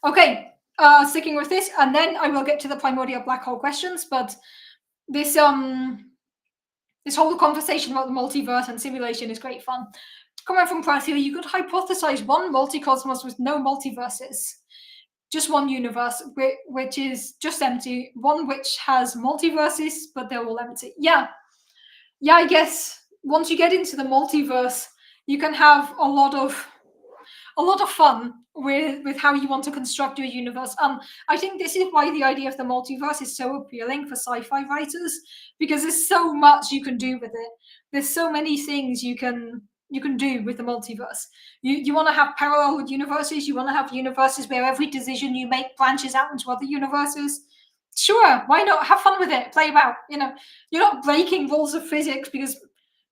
Okay, sticking with this, and then I will get to the primordial black hole questions. But this this whole conversation about the multiverse and simulation is great fun. Coming from Prathia, you could hypothesize one multicosmos with no multiverses. Just one universe, which is just empty. One which has multiverses, but they're all empty. Yeah, I guess once you get into the multiverse, you can have a lot of fun with how you want to construct your universe. I think this is why the idea of the multiverse is so appealing for sci-fi writers, because there's so much you can do with it. There's so many things you can do with the multiverse. You want to have parallel universes. You want to have universes where every decision you make branches out into other universes. Sure, why not? Have fun with it. Play about. You're not breaking rules of physics, because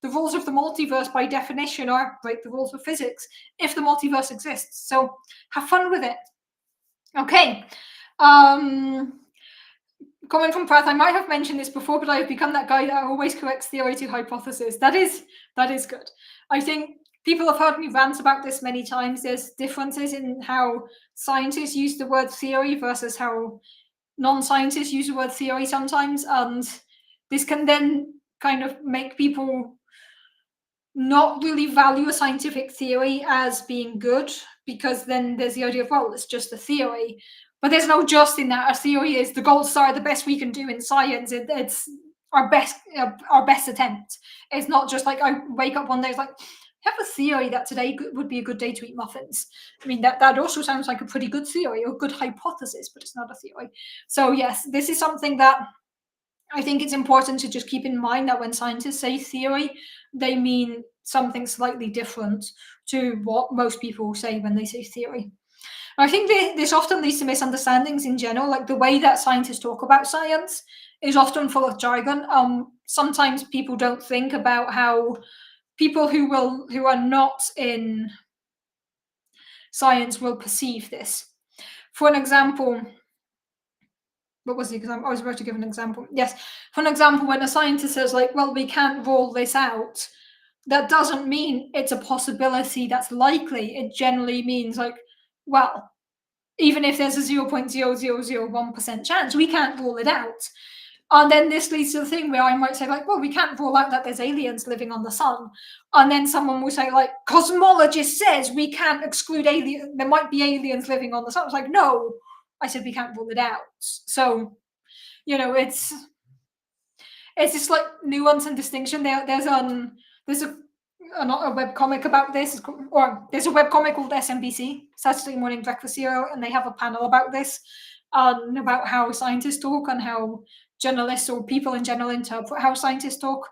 the rules of the multiverse, by definition, are break the rules of physics if the multiverse exists. So have fun with it. Okay. Comment from Prath, I might have mentioned this before, but I've become that guy that always corrects theory to hypothesis. That is good. I think people have heard me rant about this many times. There's differences in how scientists use the word theory versus how non-scientists use the word theory sometimes, and this can then kind of make people not really value a scientific theory as being good, because then there's the idea of, well, it's just a theory. But there's no just in that. A theory is the gold star, the best we can do in science. It's our best attempt. It's not just like I wake up one day, it's like, I have a theory that today would be a good day to eat muffins. I mean, that also sounds like a pretty good theory or a good hypothesis, but it's not a theory. So yes, this is something that I think it's important to just keep in mind, that when scientists say theory, they mean something slightly different to what most people say when they say theory. I think this often leads to misunderstandings in general. Like, the way that scientists talk about science is often full of jargon. Sometimes people don't think about how people who are not in science will perceive this. For an example, what was the example? I was about to give an example. Yes. For an example, when a scientist says, like, well, we can't rule this out, that doesn't mean it's a possibility that's likely. It generally means, like, well, even if there's a 0.0001% chance, we can't rule it out. And then this leads to the thing where I might say, like, well, we can't rule out that there's aliens living on the sun. And then someone will say, like, cosmology says we can't exclude aliens. There might be aliens living on the sun. It's like, no, I said we can't rule it out. So, it's this like nuance and distinction. There's a webcomic about this, or there's a webcomic called SMBC, Saturday Morning Breakfast Cereal, and they have a panel about this, about how scientists talk and how journalists or people in general interpret how scientists talk.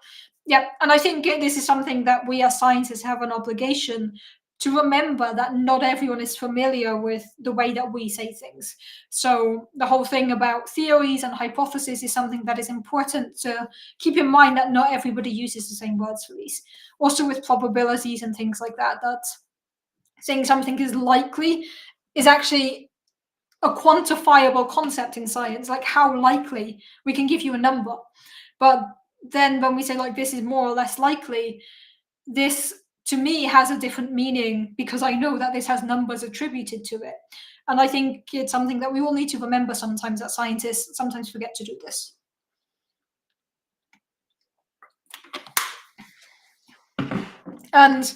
Yeah, and I think this is something that we as scientists have an obligation to remember, that not everyone is familiar with the way that we say things. So the whole thing about theories and hypotheses is something that is important to keep in mind, that not everybody uses the same words for these. Also with probabilities and things like that, that saying something is likely is actually a quantifiable concept in science, like how likely, we can give you a number. But then when we say, like, this is more or less likely, this to me has a different meaning, because I know that this has numbers attributed to it. And I think it's something that we all need to remember sometimes, that scientists sometimes forget to do this. And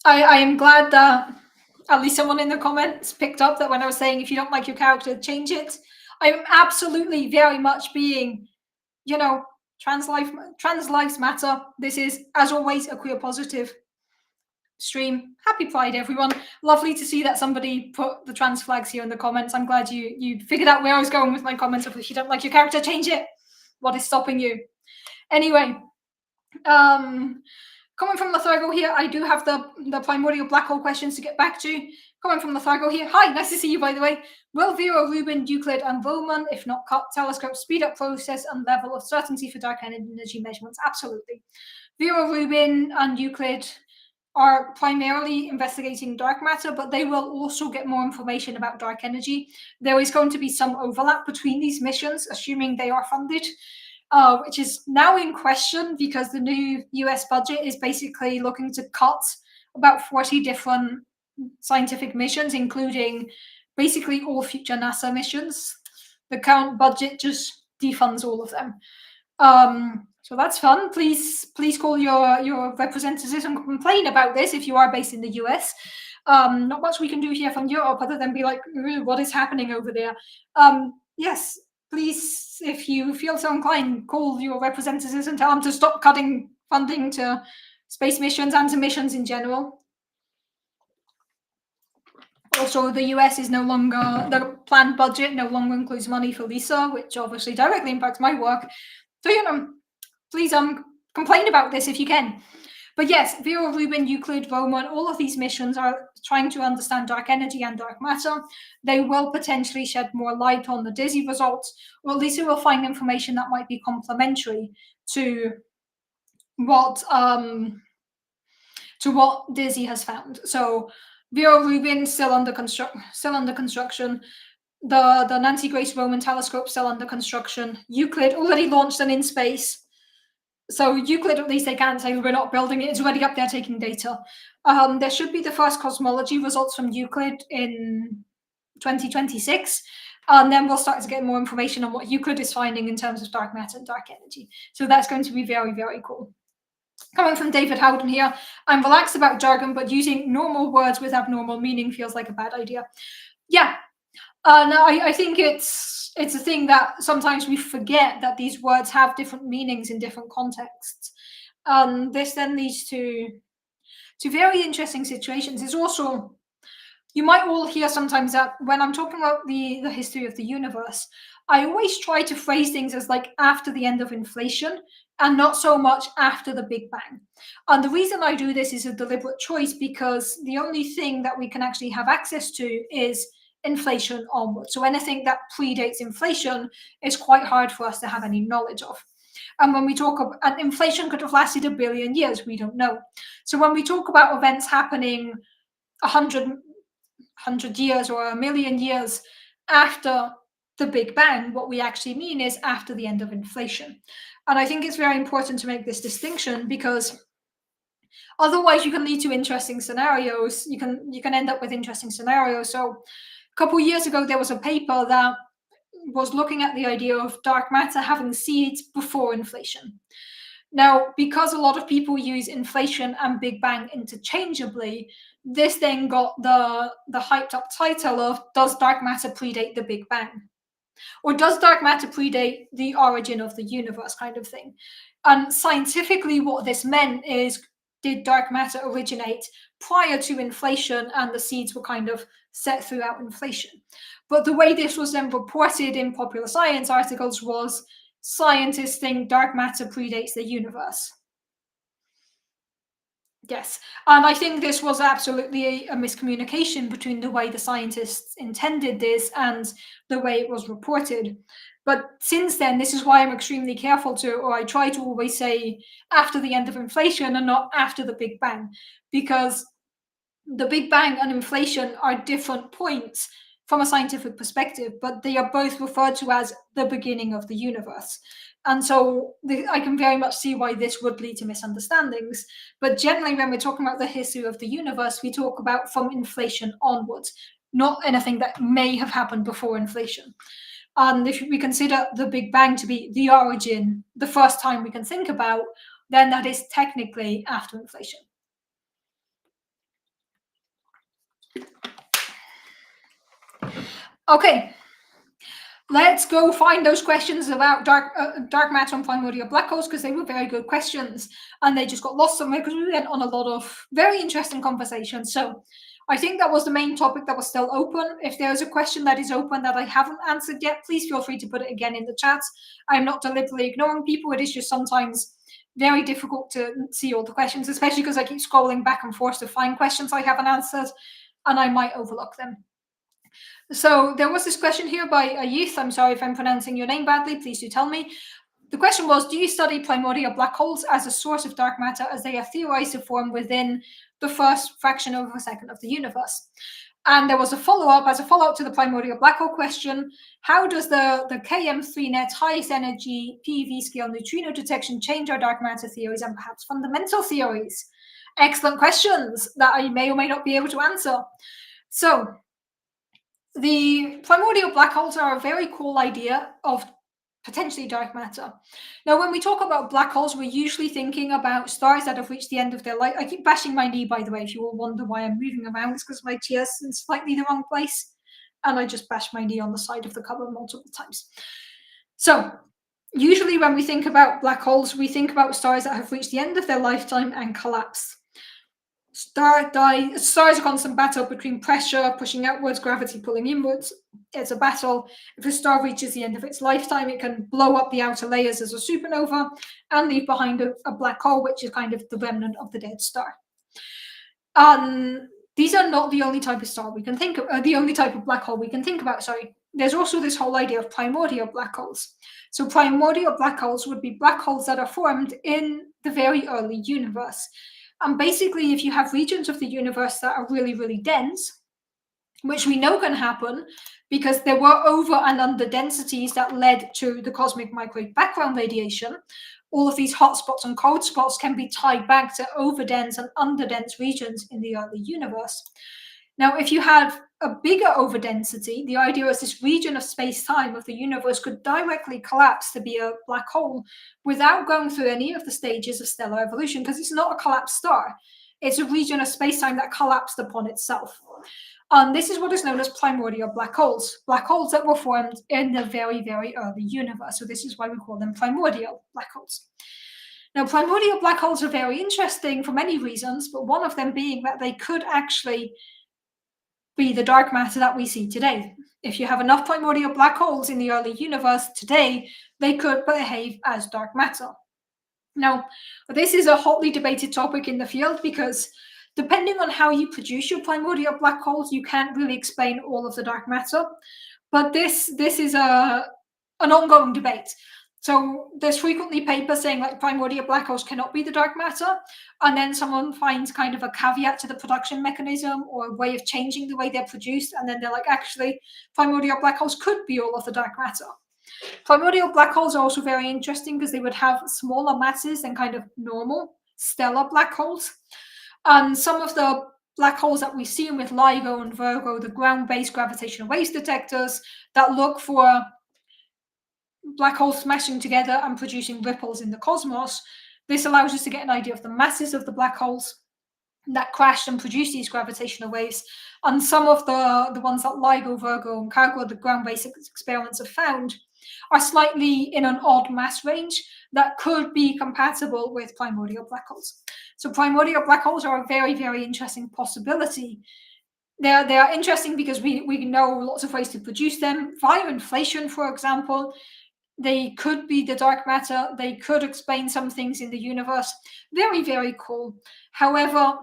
I am glad that at least someone in the comments picked up that when I was saying, if you don't like your character, change it. I'm absolutely very much being, trans lives matter. This is, as always, a queer positive stream. Happy Pride, everyone. Lovely to see that somebody put the trans flags here in the comments. I'm glad you figured out where I was going with my comments of, if you don't like your character, change it. What is stopping you? Anyway, Coming from Lothargo here, I do have the primordial black hole questions to get back to. Coming from Lothargo here, hi, nice to see you, by the way. Will Vera, Rubin, Euclid, and Bowman, if not cut telescopes, speed up process and level of certainty for dark energy measurements? Absolutely. Vera, Rubin, and Euclid are primarily investigating dark matter, but they will also get more information about dark energy. There is going to be some overlap between these missions, assuming they are funded, which is now in question because the new US budget is basically looking to cut about 40 different scientific missions, including basically all future NASA missions. The current budget just defunds all of them. So that's fun. Please call your representatives and complain about this if you are based in the US. Not much we can do here from Europe other than be like, what is happening over there? Yes, please, if you feel so inclined, call your representatives and tell them to stop cutting funding to space missions and to missions in general. Also, the US is no longer, the planned budget no longer includes money for LISA, which obviously directly impacts my work. So, please complain about this if you can. But yes, Vera, Rubin, Euclid, Roman, all of these missions are trying to understand dark energy and dark matter. They will potentially shed more light on the DISI results, or at least it will find information that might be complementary to what DISI has found. So Vera Rubin still under construction. The Nancy Grace Roman telescope still under construction. Euclid already launched and in space. So Euclid, at least they can say we're not building it. It's already up there taking data. There should be the first cosmology results from Euclid in 2026. And then we'll start to get more information on what Euclid is finding in terms of dark matter and dark energy. So that's going to be very, very cool. Coming from David Howden here, I'm relaxed about jargon, but using normal words with abnormal meaning feels like a bad idea. Yeah, no, I think it's a thing that sometimes we forget that these words have different meanings in different contexts. This then leads to very interesting situations. It's also, you might all hear sometimes that when I'm talking about the history of the universe, I always try to phrase things as like after the end of inflation and not so much after the Big Bang. And the reason I do this is a deliberate choice because the only thing that we can actually have access to is inflation onward. So anything that predates inflation is quite hard for us to have any knowledge of. And when we talk about, and inflation could have lasted 1 billion years, we don't know. So when we talk about events happening 100 years or 1 million years after the Big Bang, what we actually mean is after the end of inflation. And I think it's very important to make this distinction because otherwise you can lead to interesting scenarios. You can end up with interesting scenarios. So a couple of years ago, there was a paper that was looking at the idea of dark matter having seeds before inflation. Now, because a lot of people use inflation and Big Bang interchangeably, this then got the hyped up title of Does Dark Matter Predate the Big Bang? Or does dark matter predate the origin of the universe kind of thing? And scientifically, what this meant is, did dark matter originate prior to inflation and the seeds were kind of set throughout inflation? But the way this was then reported in popular science articles was scientists think dark matter predates the universe. Yes, and I think this was absolutely a miscommunication between the way the scientists intended this and the way it was reported. But since then, this is why I'm extremely careful to, or I try to always say after the end of inflation and not after the Big Bang, because the Big Bang and inflation are different points from a scientific perspective, but they are both referred to as the beginning of the universe. And so I can very much see why this would lead to misunderstandings. But generally, when we're talking about the history of the universe, we talk about from inflation onwards, not anything that may have happened before inflation. And if we consider the Big Bang to be the origin, the first time we can think about, then that is technically after inflation. Okay. Let's go find those questions about dark matter and primordial black holes because they were very good questions and they just got lost somewhere because we went on a lot of very interesting conversations. So I think that was the main topic that was still open. If there's a question that is open that I haven't answered yet, please feel free to put it again in the chat. I'm not deliberately ignoring people. It is just sometimes very difficult to see all the questions, especially because I keep scrolling back and forth to find questions I haven't answered, and I might overlook them. So there was this question here by a youth. I'm sorry if I'm pronouncing your name badly. Please do tell me. The question was, do you study primordial black holes as a source of dark matter as they are theorized to form within the first fraction of a second of the universe? And there was a follow-up, as a follow-up to the primordial black hole question, how does the KM3-net highest energy PeV scale neutrino detection change our dark matter theories and perhaps fundamental theories? Excellent questions that I may or may not be able to answer. So the primordial black holes are a very cool idea of potentially dark matter. Now, when we talk about black holes, we're usually thinking about stars that have reached the end of their life. I keep bashing my knee, by the way, if you all wonder why I'm moving around. It's because my chair's in slightly the wrong place, and I just bashed my knee on the side of the cupboard multiple times. So, usually when we think about black holes, we think about stars that have reached the end of their lifetime and collapsed. Stars are a constant battle between pressure pushing outwards, gravity pulling inwards. It's a battle. If a star reaches the end of its lifetime, it can blow up the outer layers as a supernova and leave behind a black hole, which is kind of the remnant of the dead star. These are not the only type of star we can think of, the only type of black hole we can think about, sorry. There's also this whole idea of primordial black holes. So primordial black holes would be black holes that are formed in the very early universe. And basically, if you have regions of the universe that are really, really dense, which we know can happen because there were over and under densities that led to the cosmic microwave background radiation, all of these hot spots and cold spots can be tied back to overdense and underdense regions in the early universe. Now, if you have a bigger overdensity, the idea is this region of space-time of the universe could directly collapse to be a black hole without going through any of the stages of stellar evolution, because it's not a collapsed star. It's a region of space-time that collapsed upon itself. And this is what is known as primordial black holes that were formed in the very, very early universe. So this is why we call them primordial black holes. Now, primordial black holes are very interesting for many reasons, but one of them being that they could actually be the dark matter that we see today. If you have enough primordial black holes in the early universe today, they could behave as dark matter. Now, this is a hotly debated topic in the field because depending on how you produce your primordial black holes, you can't really explain all of the dark matter. But this is an ongoing debate. So there's frequently papers saying like primordial black holes cannot be the dark matter, and then someone finds kind of a caveat to the production mechanism or a way of changing the way they're produced, and then they're like, actually, primordial black holes could be all of the dark matter. Primordial black holes are also very interesting because they would have smaller masses than kind of normal stellar black holes. And some of the black holes that we see with LIGO and Virgo, the ground-based gravitational waves detectors that look for black holes smashing together and producing ripples in the cosmos. This allows us to get an idea of the masses of the black holes that crashed and produced these gravitational waves. And some of the ones that LIGO, Virgo, and Cargo, the ground-based experiments, have found are slightly in an odd mass range that could be compatible with primordial black holes. So primordial black holes are a very, very interesting possibility. They are interesting because we know lots of ways to produce them via inflation, for example. They could be the dark matter. They could explain some things in the universe. Very, very cool. However,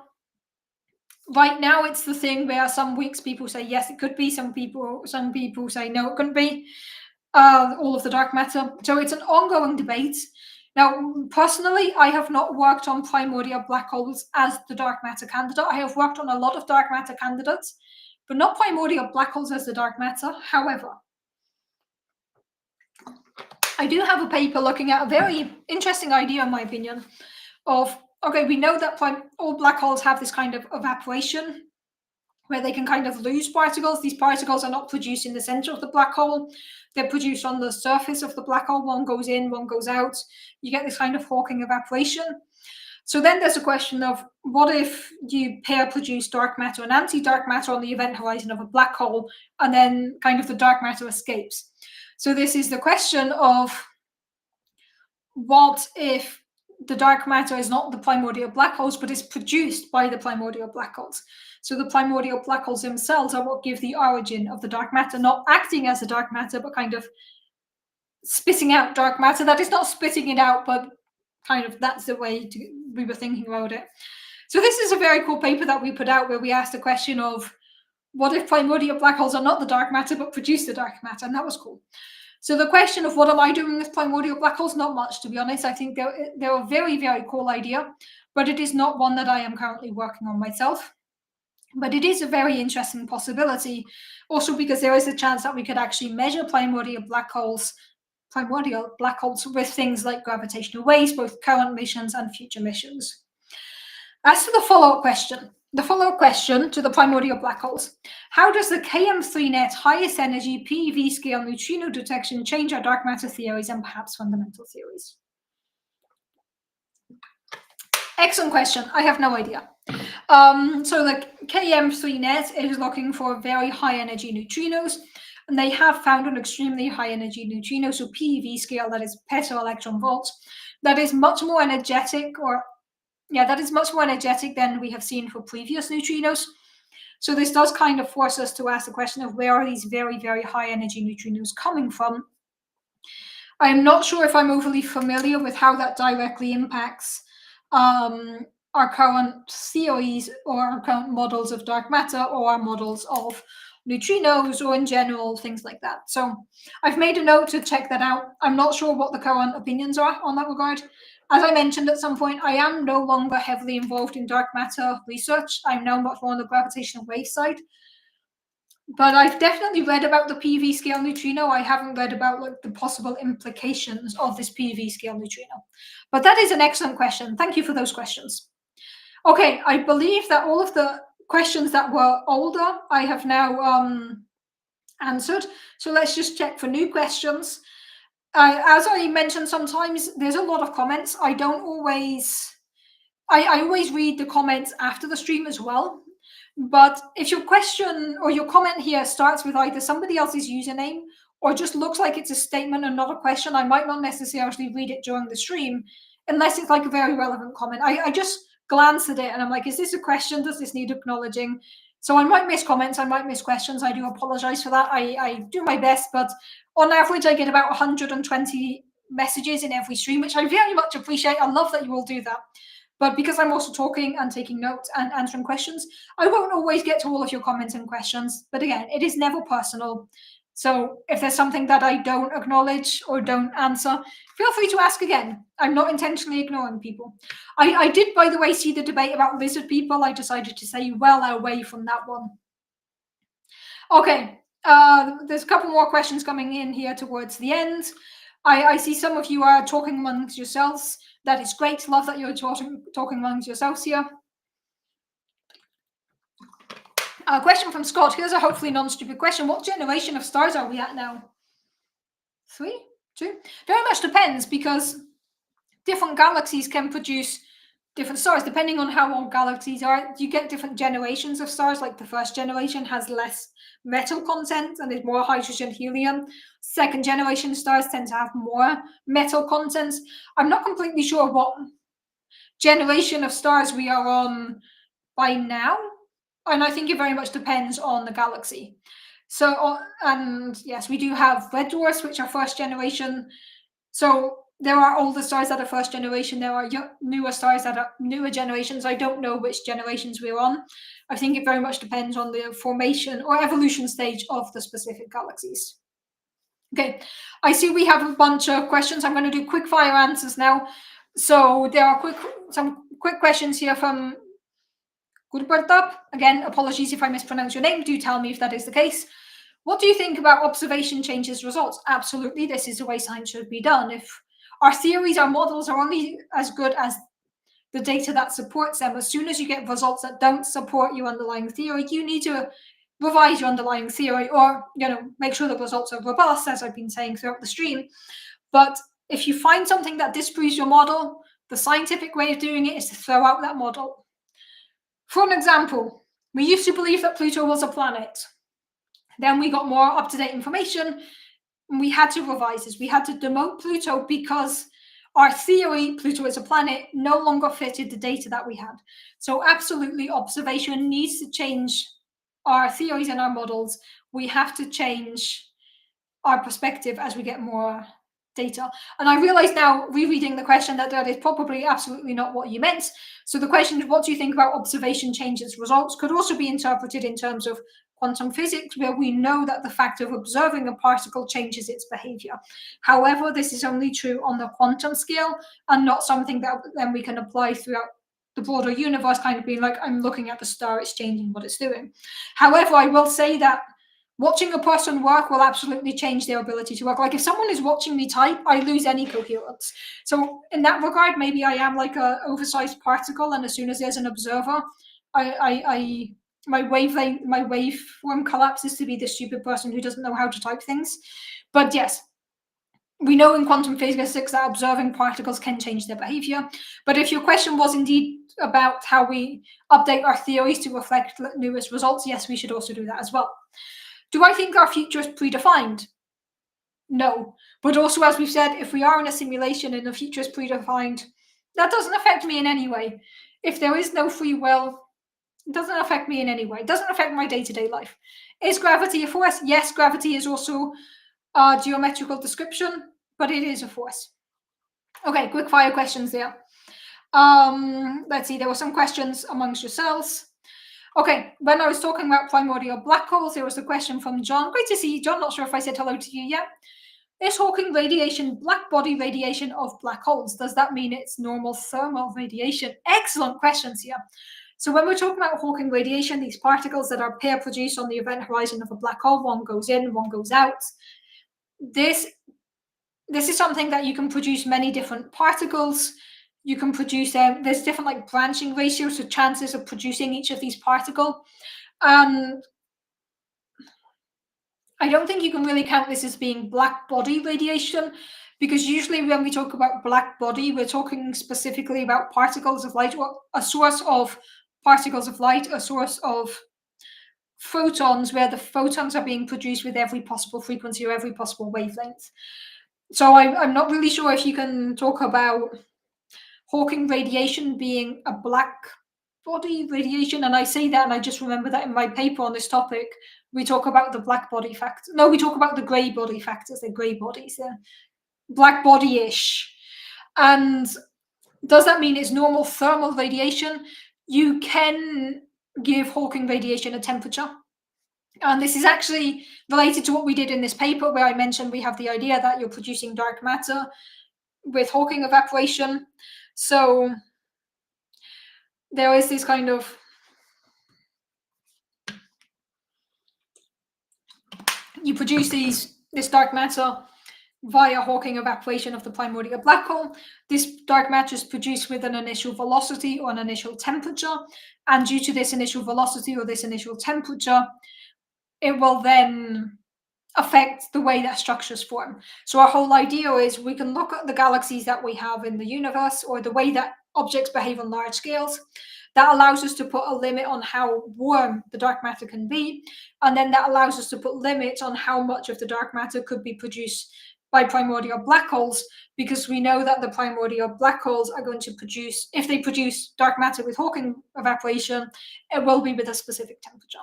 right now it's the thing where some weeks people say yes, it could be. Some people say no, it couldn't be. All of the dark matter. So it's an ongoing debate. Now, personally, I have not worked on primordial black holes as the dark matter candidate. I have worked on a lot of dark matter candidates, but not primordial black holes as the dark matter. However, I do have a paper looking at a very interesting idea, in my opinion, of, okay, we know that all black holes have this kind of evaporation where they can kind of lose particles. These particles are not produced in the center of the black hole. They're produced on the surface of the black hole. One goes in, one goes out. You get this kind of Hawking evaporation. So then there's a question of, what if you pair produce dark matter and anti-dark matter on the event horizon of a black hole, and then kind of the dark matter escapes? So this is the question of, what if the dark matter is not the primordial black holes, but is produced by the primordial black holes. So the primordial black holes themselves are what give the origin of the dark matter, not acting as a dark matter, but kind of spitting out dark matter. That is not spitting it out, but kind of that's the way we were thinking about it. So this is a very cool paper that we put out where we asked the question of, what if primordial black holes are not the dark matter, but produce the dark matter? And that was cool. So the question of what am I doing with primordial black holes? Not much, to be honest. I think they're a very, very cool idea, but it is not one that I am currently working on myself. But it is a very interesting possibility, also because there is a chance that we could actually measure primordial black holes with things like gravitational waves, both current missions and future missions. As for the follow-up question to the primordial black holes, how does the KM3-net highest energy PeV scale neutrino detection change our dark matter theories and perhaps fundamental theories? Excellent question. I have no idea. So the KM3-net is looking for very high energy neutrinos, and they have found an extremely high energy neutrino, so PeV scale, that is peto-electron volts, that is much more energetic than we have seen for previous neutrinos. So this does kind of force us to ask the question of where are these very, very high energy neutrinos coming from? I am not sure if I'm overly familiar with how that directly impacts our current theories or our current models of dark matter or our models of neutrinos or in general things like that. So I've made a note to check that out. I'm not sure what the current opinions are on that regard. As I mentioned at some point, I am no longer heavily involved in dark matter research. I'm now much more on the gravitational wave side. But I've definitely read about the PeV scale neutrino. I haven't read about like the possible implications of this PeV scale neutrino. But that is an excellent question. Thank you for those questions. Okay, I believe that all of the questions that were older, I have now answered. So let's just check for new questions. As I mentioned, sometimes there's a lot of comments. I always read the comments after the stream as well. But if your question or your comment here starts with either somebody else's username or just looks like it's a statement and not a question, I might not necessarily read it during the stream unless it's like a very relevant comment. I just glance at it and I'm like, is this a question? Does this need acknowledging? So I might miss comments, I might miss questions. I do apologize for that. I do my best, but on average, I get about 120 messages in every stream, which I very much appreciate. I love that you all do that. But because I'm also talking and taking notes and answering questions, I won't always get to all of your comments and questions. But again, it is never personal. So if there's something that I don't acknowledge or don't answer, feel free to ask again. I'm not intentionally ignoring people. I did, by the way, see the debate about lizard people. I decided to stay well away from that one. Okay, there's a couple more questions coming in here towards the end. I see some of you are talking amongst yourselves. That is great. Love that you're talking amongst yourselves here. A question from Scott. Here's a hopefully non-stupid question. What generation of stars are we at now? 3? 2? Very much depends, because different galaxies can produce different stars depending on how old galaxies are. You get different generations of stars. Like the first generation has less metal content and is more hydrogen, helium. Second generation stars tend to have more metal content. I'm not completely sure what generation of stars we are on by now, and I think it very much depends on the galaxy. So, and yes, we do have red dwarfs, which are first generation. So there are older stars that are first generation. There are newer stars that are newer generations. I don't know which generations we're on. I think it very much depends on the formation or evolution stage of the specific galaxies. Okay, I see we have a bunch of questions. I'm going to do quick fire answers now. So there are some quick questions here from Gurbartap. Again, apologies if I mispronounce your name. Do tell me if that is the case. What do you think about observation changes results? Absolutely, this is the way science should be done. If our theories, our models are only as good as the data that supports them, as soon as you get results that don't support your underlying theory, you need to revise your underlying theory, or make sure the results are robust, as I've been saying throughout the stream. But if you find something that disproves your model, the scientific way of doing it is to throw out that model. For an example, we used to believe that Pluto was a planet. Then we got more up-to-date information, and we had to revise this. We had to demote Pluto because our theory, Pluto is a planet, no longer fitted the data that we had. So absolutely, observation needs to change our theories and our models. We have to change our perspective as we get more data. And I realize now, rereading the question, that is probably absolutely not what you meant. So the question of what do you think about observation changes results could also be interpreted in terms of quantum physics, where we know that the fact of observing a particle changes its behavior. However, this is only true on the quantum scale and not something that then we can apply throughout the broader universe, kind of being like, I'm looking at the star, it's changing what it's doing. However, I will say that watching a person work will absolutely change their ability to work. Like if someone is watching me type, I lose any coherence. So in that regard, maybe I am like a oversized particle, and as soon as there's an observer, my waveform collapses to be the stupid person who doesn't know how to type things. But yes, we know in quantum physics that observing particles can change their behavior. But if your question was indeed about how we update our theories to reflect newest results, yes, we should also do that as well. Do I think our future is predefined? No. But also, as we've said, if we are in a simulation and the future is predefined, that doesn't affect me in any way. If there is no free will, it doesn't affect me in any way. It doesn't affect my day-to-day life. Is gravity a force? Yes, gravity is also a geometrical description, but it is a force. Okay, quick fire questions there. Let's see, there were some questions amongst yourselves. Okay, when I was talking about primordial black holes, there was a question from John. Great to see you, John. Not sure if I said hello to you yet. Is Hawking radiation black body radiation of black holes? Does that mean it's normal thermal radiation? Excellent questions here. So when we're talking about Hawking radiation, these particles that are pair produced on the event horizon of a black hole, one goes in, one goes out. This is something that you can produce many different particles. You can produce there's different like branching ratios, so chances of producing each of these particles. And I don't think you can really count this as being black body radiation, because usually when we talk about black body, we're talking specifically about particles of light, or a source of particles of light, a source of photons, where the photons are being produced with every possible frequency or every possible wavelength. So I'm not really sure if you can talk about Hawking radiation being a black body radiation. And I say that, and I just remember that in my paper on this topic, we talk about the black body factor. No, we talk about the grey body factors. They're grey bodies. They're black body-ish. And does that mean it's normal thermal radiation? You can give Hawking radiation a temperature. And this is actually related to what we did in this paper, where I mentioned we have the idea that you're producing dark matter with Hawking evaporation. So there is this kind of you produce this dark matter via Hawking evaporation of the primordial black hole. This dark matter is produced with an initial velocity or an initial temperature, and due to this initial velocity or this initial temperature, it will then affect the way that structures form. So our whole idea is we can look at the galaxies that we have in the universe, or the way that objects behave on large scales. That allows us to put a limit on how warm the dark matter can be, and then that allows us to put limits on how much of the dark matter could be produced by primordial black holes, because we know that the primordial black holes are going to produce, if they produce dark matter with Hawking evaporation, it will be with a specific temperature.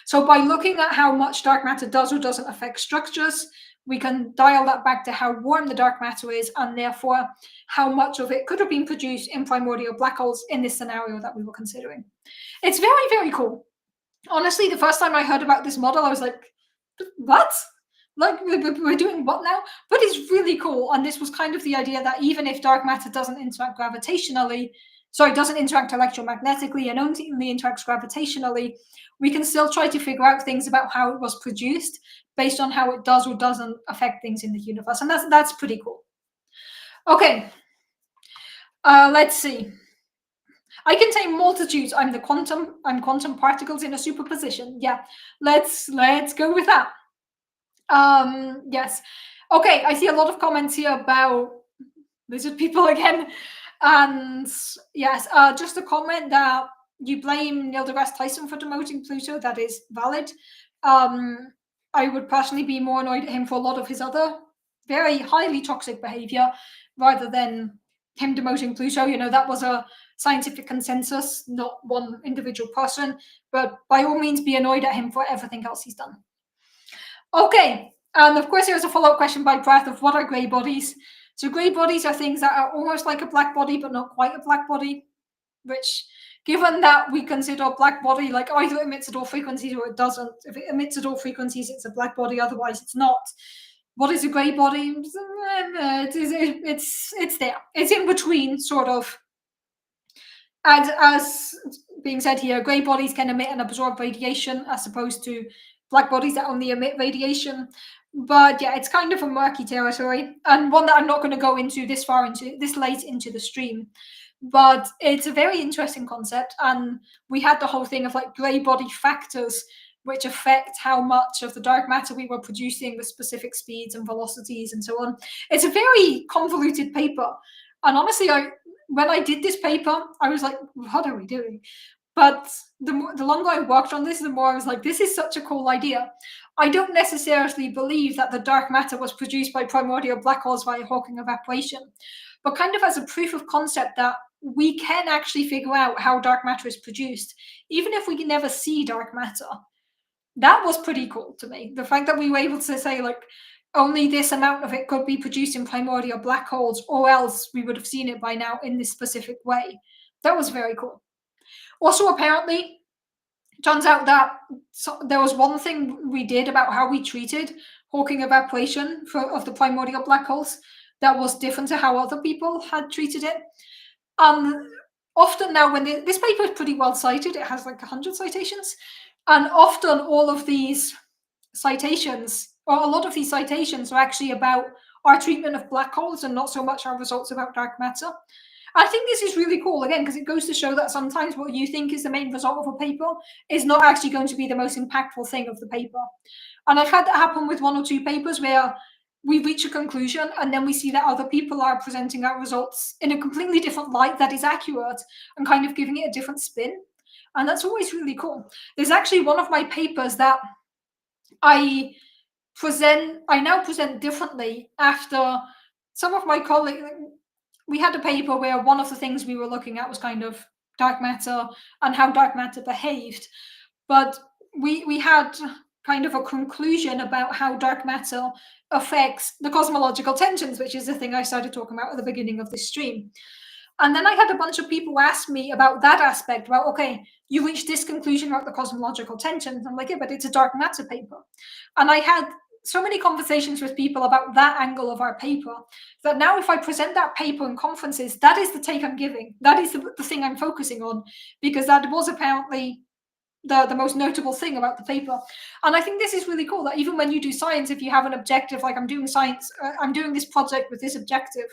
So by looking at how much dark matter does or doesn't affect structures, we can dial that back to how warm the dark matter is, and therefore how much of it could have been produced in primordial black holes in this scenario that we were considering. It's very, very cool. Honestly, the first time I heard about this model, I was like, what? Like, we're doing what now? But it's really cool. And this was kind of the idea that even if dark matter doesn't interact gravitationally, doesn't interact electromagnetically and only interacts gravitationally, we can still try to figure out things about how it was produced based on how it does or doesn't affect things in the universe. And that's pretty cool. Okay. Let's see. I contain multitudes. I'm quantum particles in a superposition. Yeah. Let's go with that. Yes. Okay, I see a lot of comments here about lizard people again. And yes, just a comment that you blame Neil deGrasse Tyson for demoting Pluto. That is valid. I would personally be more annoyed at him for a lot of his other very highly toxic behavior rather than him demoting Pluto, that was a scientific consensus, not one individual person. But by all means, be annoyed at him for everything else he's done. Okay, and of course, there's a follow-up question by Prath of what are grey bodies? So grey bodies are things that are almost like a black body, but not quite a black body, which, given that we consider a black body like either emits at all frequencies or it doesn't. If it emits at all frequencies, it's a black body, otherwise it's not. What is a grey body? It's there. It's in between, sort of. And as being said here, grey bodies can emit and absorb radiation as opposed to black bodies that only emit radiation. But yeah, it's kind of a murky territory, and one that I'm not going to go into this late into the stream. But it's a very interesting concept, and we had the whole thing of like grey body factors, which affect how much of the dark matter we were producing with specific speeds and velocities and so on. It's a very convoluted paper, and honestly, when I did this paper, I was like, what are we doing? But the longer I worked on this, the more I was like, this is such a cool idea. I don't necessarily believe that the dark matter was produced by primordial black holes via Hawking evaporation, but kind of as a proof of concept that we can actually figure out how dark matter is produced, even if we can never see dark matter. That was pretty cool to me. The fact that we were able to say, like, only this amount of it could be produced in primordial black holes, or else we would have seen it by now in this specific way. That was very cool. Also, apparently, turns out that there was one thing we did about how we treated Hawking evaporation of the primordial black holes that was different to how other people had treated it. Often now, when this paper is pretty well cited, it has like 100 citations, and often all of these citations, or a lot of these citations, are actually about our treatment of black holes and not so much our results about dark matter. I think this is really cool, again, because it goes to show that sometimes what you think is the main result of a paper is not actually going to be the most impactful thing of the paper. And I've had that happen with one or two papers where we reach a conclusion and then we see that other people are presenting our results in a completely different light that is accurate and kind of giving it a different spin. And that's always really cool. There's actually one of my papers that I now present differently after some of my colleagues. We had a paper where one of the things we were looking at was kind of dark matter and how dark matter behaved, but we had kind of a conclusion about how dark matter affects the cosmological tensions, which is the thing I started talking about at the beginning of this stream. And then I had a bunch of people ask me about that aspect, about, okay, you reached this conclusion about the cosmological tensions. I'm like, yeah, but it's a dark matter paper. And I had so many conversations with people about that angle of our paper that now if I present that paper in conferences, that is the take I'm giving. That is the thing I'm focusing on, because that was apparently the most notable thing about the paper. And I think this is really cool, that even when you do science, if you have an objective, like I'm doing science, I'm doing this project with this objective,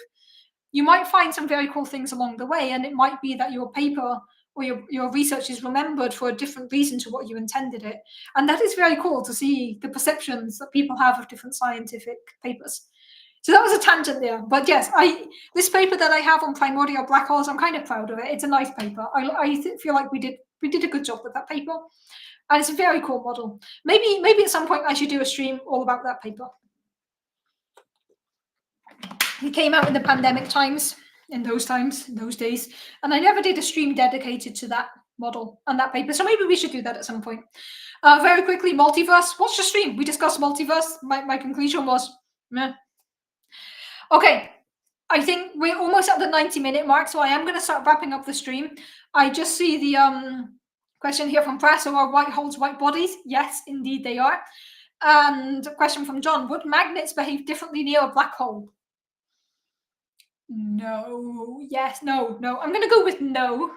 you might find some very cool things along the way, and it might be that your paper or your research is remembered for a different reason to what you intended it. And that is very cool to see the perceptions that people have of different scientific papers. So that was a tangent there. But yes, this paper that I have on primordial black holes, I'm kind of proud of it. It's a nice paper. I feel like we did a good job with that paper. And it's a very cool model. Maybe at some point I should do a stream all about that paper. It came out in the pandemic times, in those days, and I never did a stream dedicated to that model and that paper. So maybe we should do that at some point. Very quickly, multiverse. Watch the stream. We discussed multiverse. My conclusion was, meh. Okay, I think we're almost at the 90-minute mark, so I am going to start wrapping up the stream. I just see the question here from Press. So are white holes white bodies? Yes, indeed they are. And a question from John: would magnets behave differently near a black hole? No. Yes. No. No. I'm going to go with no.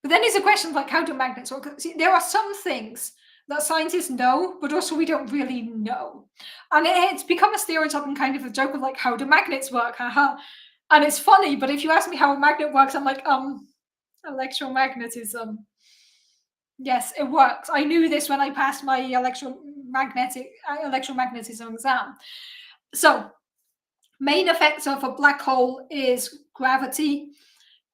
But then there's a question like, how do magnets work? See, there are some things that scientists know, but also we don't really know. And it's become a stereotype and kind of a joke of like, how do magnets work? Haha. And it's funny, but if you ask me how a magnet works, I'm like, electromagnetism. Yes, it works. I knew this when I passed my electromagnetism exam. So, main effects of a black hole is gravity.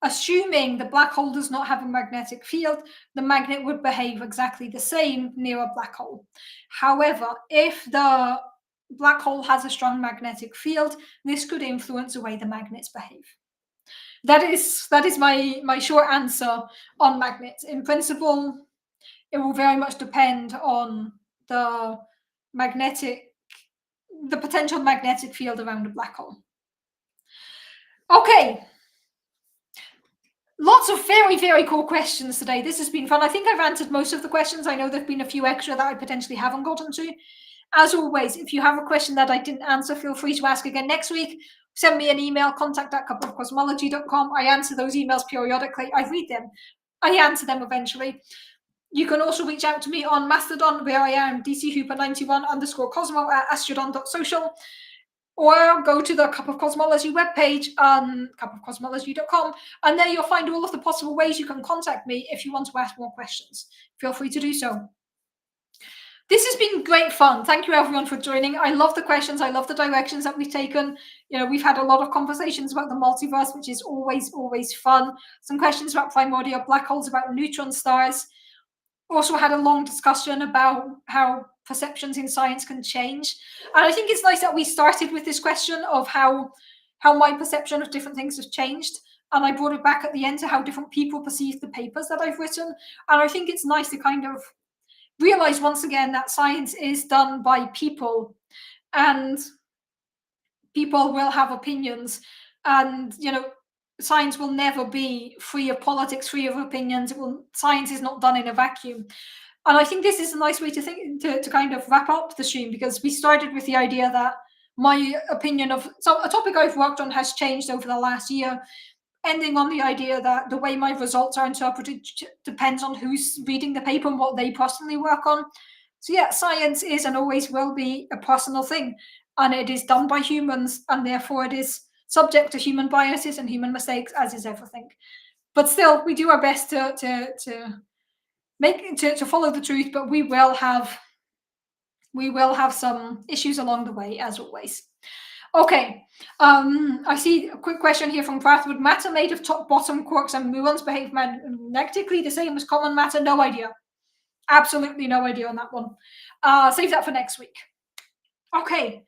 Assuming the black hole does not have a magnetic field, the magnet would behave exactly the same near a black hole. However, if the black hole has a strong magnetic field. This could influence the way the magnets behave. That is my short answer on magnets. In principle, it will very much depend on the magnetic, the potential magnetic field around a black hole. Okay. Lots of very, very cool questions today. This has been fun. I think I've answered most of the questions. I know there have been a few extra that I potentially haven't gotten to. As always, if you have a question that I didn't answer, feel free to ask again next week. Send me an email, contact@cosmology.com. I answer those emails periodically. I read them. I answer them eventually. You can also reach out to me on Mastodon, where I am dchooper91_cosmo at astrodon.social, or go to the Cup of Cosmology webpage on cupofcosmology.com, and there you'll find all of the possible ways you can contact me if you want to ask more questions. Feel free to do so. This has been great fun. Thank you everyone for joining. I love the questions. I love the directions that we've taken. We've had a lot of conversations about the multiverse, which is always, always fun. Some questions about primordial black holes, about neutron stars. Also had a long discussion about how perceptions in science can change. And I think it's nice that we started with this question of how my perception of different things has changed. And I brought it back at the end to how different people perceive the papers that I've written. And I think it's nice to kind of realize once again that science is done by people, and people will have opinions, and science will never be free of politics, free of opinions. Science is not done in a vacuum. And I think this is a nice way to think, to kind of wrap up the stream, because we started with the idea that my opinion of a topic I've worked on has changed over the last year, ending on the idea that the way my results are interpreted depends on who's reading the paper and what they personally work on. So yeah, science is and always will be a personal thing, and it is done by humans, and therefore it is subject to human biases and human mistakes, as is everything. But still, we do our best to follow the truth, but we will have some issues along the way, as always. Okay, I see a quick question here from Prath. Would matter made of top-bottom quarks and muons behave magnetically the same as common matter? No idea. Absolutely no idea on that one. Save that for next week. Okay,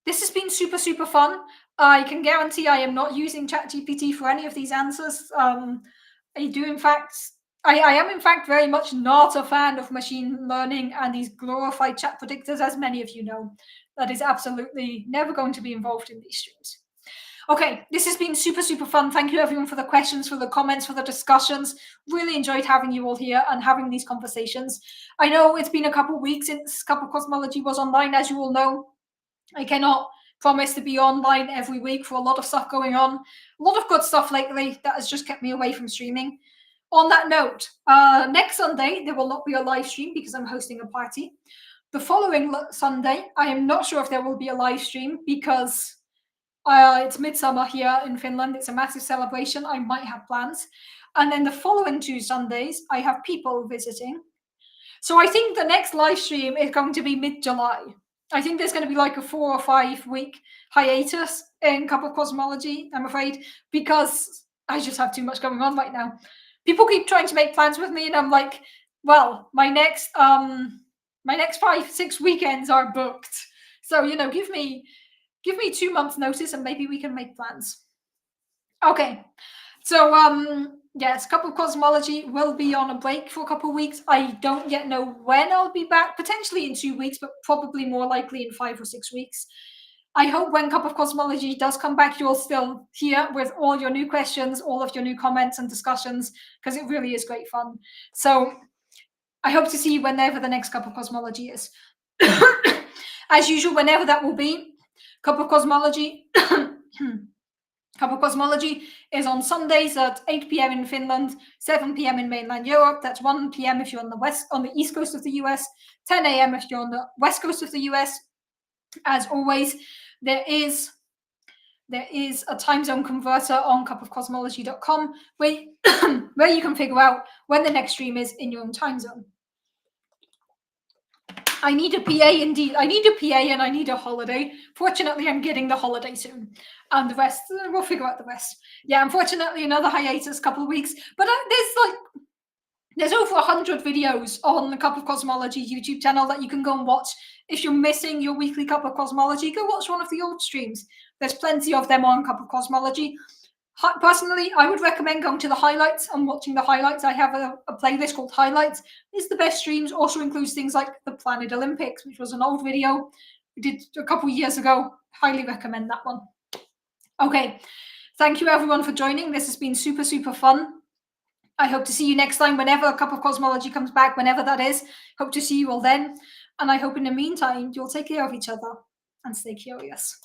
this has been super, super fun. I can guarantee I am not using ChatGPT for any of these answers. I am in fact very much not a fan of machine learning and these glorified chat predictors, as many of you know. That is absolutely never going to be involved in these streams. Okay, this has been super, super fun. Thank you everyone for the questions, for the comments, for the discussions. Really enjoyed having you all here and having these conversations. I know it's been a couple of weeks since Cup of Cosmology was online, as you all know. I cannot promise to be online every week for a lot of stuff going on. A lot of good stuff lately that has just kept me away from streaming. On that note, next Sunday, there will not be a live stream because I'm hosting a party. The following Sunday, I am not sure if there will be a live stream because it's midsummer here in Finland. It's a massive celebration. I might have plans. And then the following 2 Sundays, I have people visiting. So I think the next live stream is going to be mid-July. I think there's going to be like a 4 or 5 week hiatus in Cup of Cosmology, I'm afraid, because I just have too much going on right now. People keep trying to make plans with me, and I'm like, well, my next 5-6 weekends are booked. So, give me 2 months notice and maybe we can make plans. Okay. So, yes, Cup of Cosmology will be on a break for a couple of weeks. I don't yet know when I'll be back, potentially in 2 weeks, but probably more likely in 5 or 6 weeks. I hope when Cup of Cosmology does come back, you're still here with all your new questions, all of your new comments and discussions, because it really is great fun. So I hope to see you whenever the next Cup of Cosmology is. As usual, whenever that will be, Cup of Cosmology Cup of Cosmology is on Sundays at 8 p.m. in Finland, 7 p.m. in mainland Europe. That's 1 p.m. if you're on the east coast of the US, 10 a.m. if you're on the west coast of the US. As always, there is a time zone converter on cupofcosmology.com where you can figure out when the next stream is in your own time zone. I need a PA indeed. I need a PA and I need a holiday. Fortunately, I'm getting the holiday soon. And the rest, we'll figure out the rest. Yeah, unfortunately, another hiatus, couple of weeks. But there's There's over 100 videos on the Cup of Cosmology YouTube channel that you can go and watch. If you're missing your weekly Cup of Cosmology, go watch one of the old streams. There's plenty of them on Cup of Cosmology. Personally, I would recommend going to the highlights and watching the highlights. I have a playlist called Highlights. It's the best streams. Also includes things like the Planet Olympics, which was an old video we did a couple of years ago. Highly recommend that one. Okay, thank you everyone for joining. This has been super, super fun. I hope to see you next time, whenever a Cup of Cosmology comes back, whenever that is. Hope to see you all then. And I hope in the meantime, you'll take care of each other and stay curious.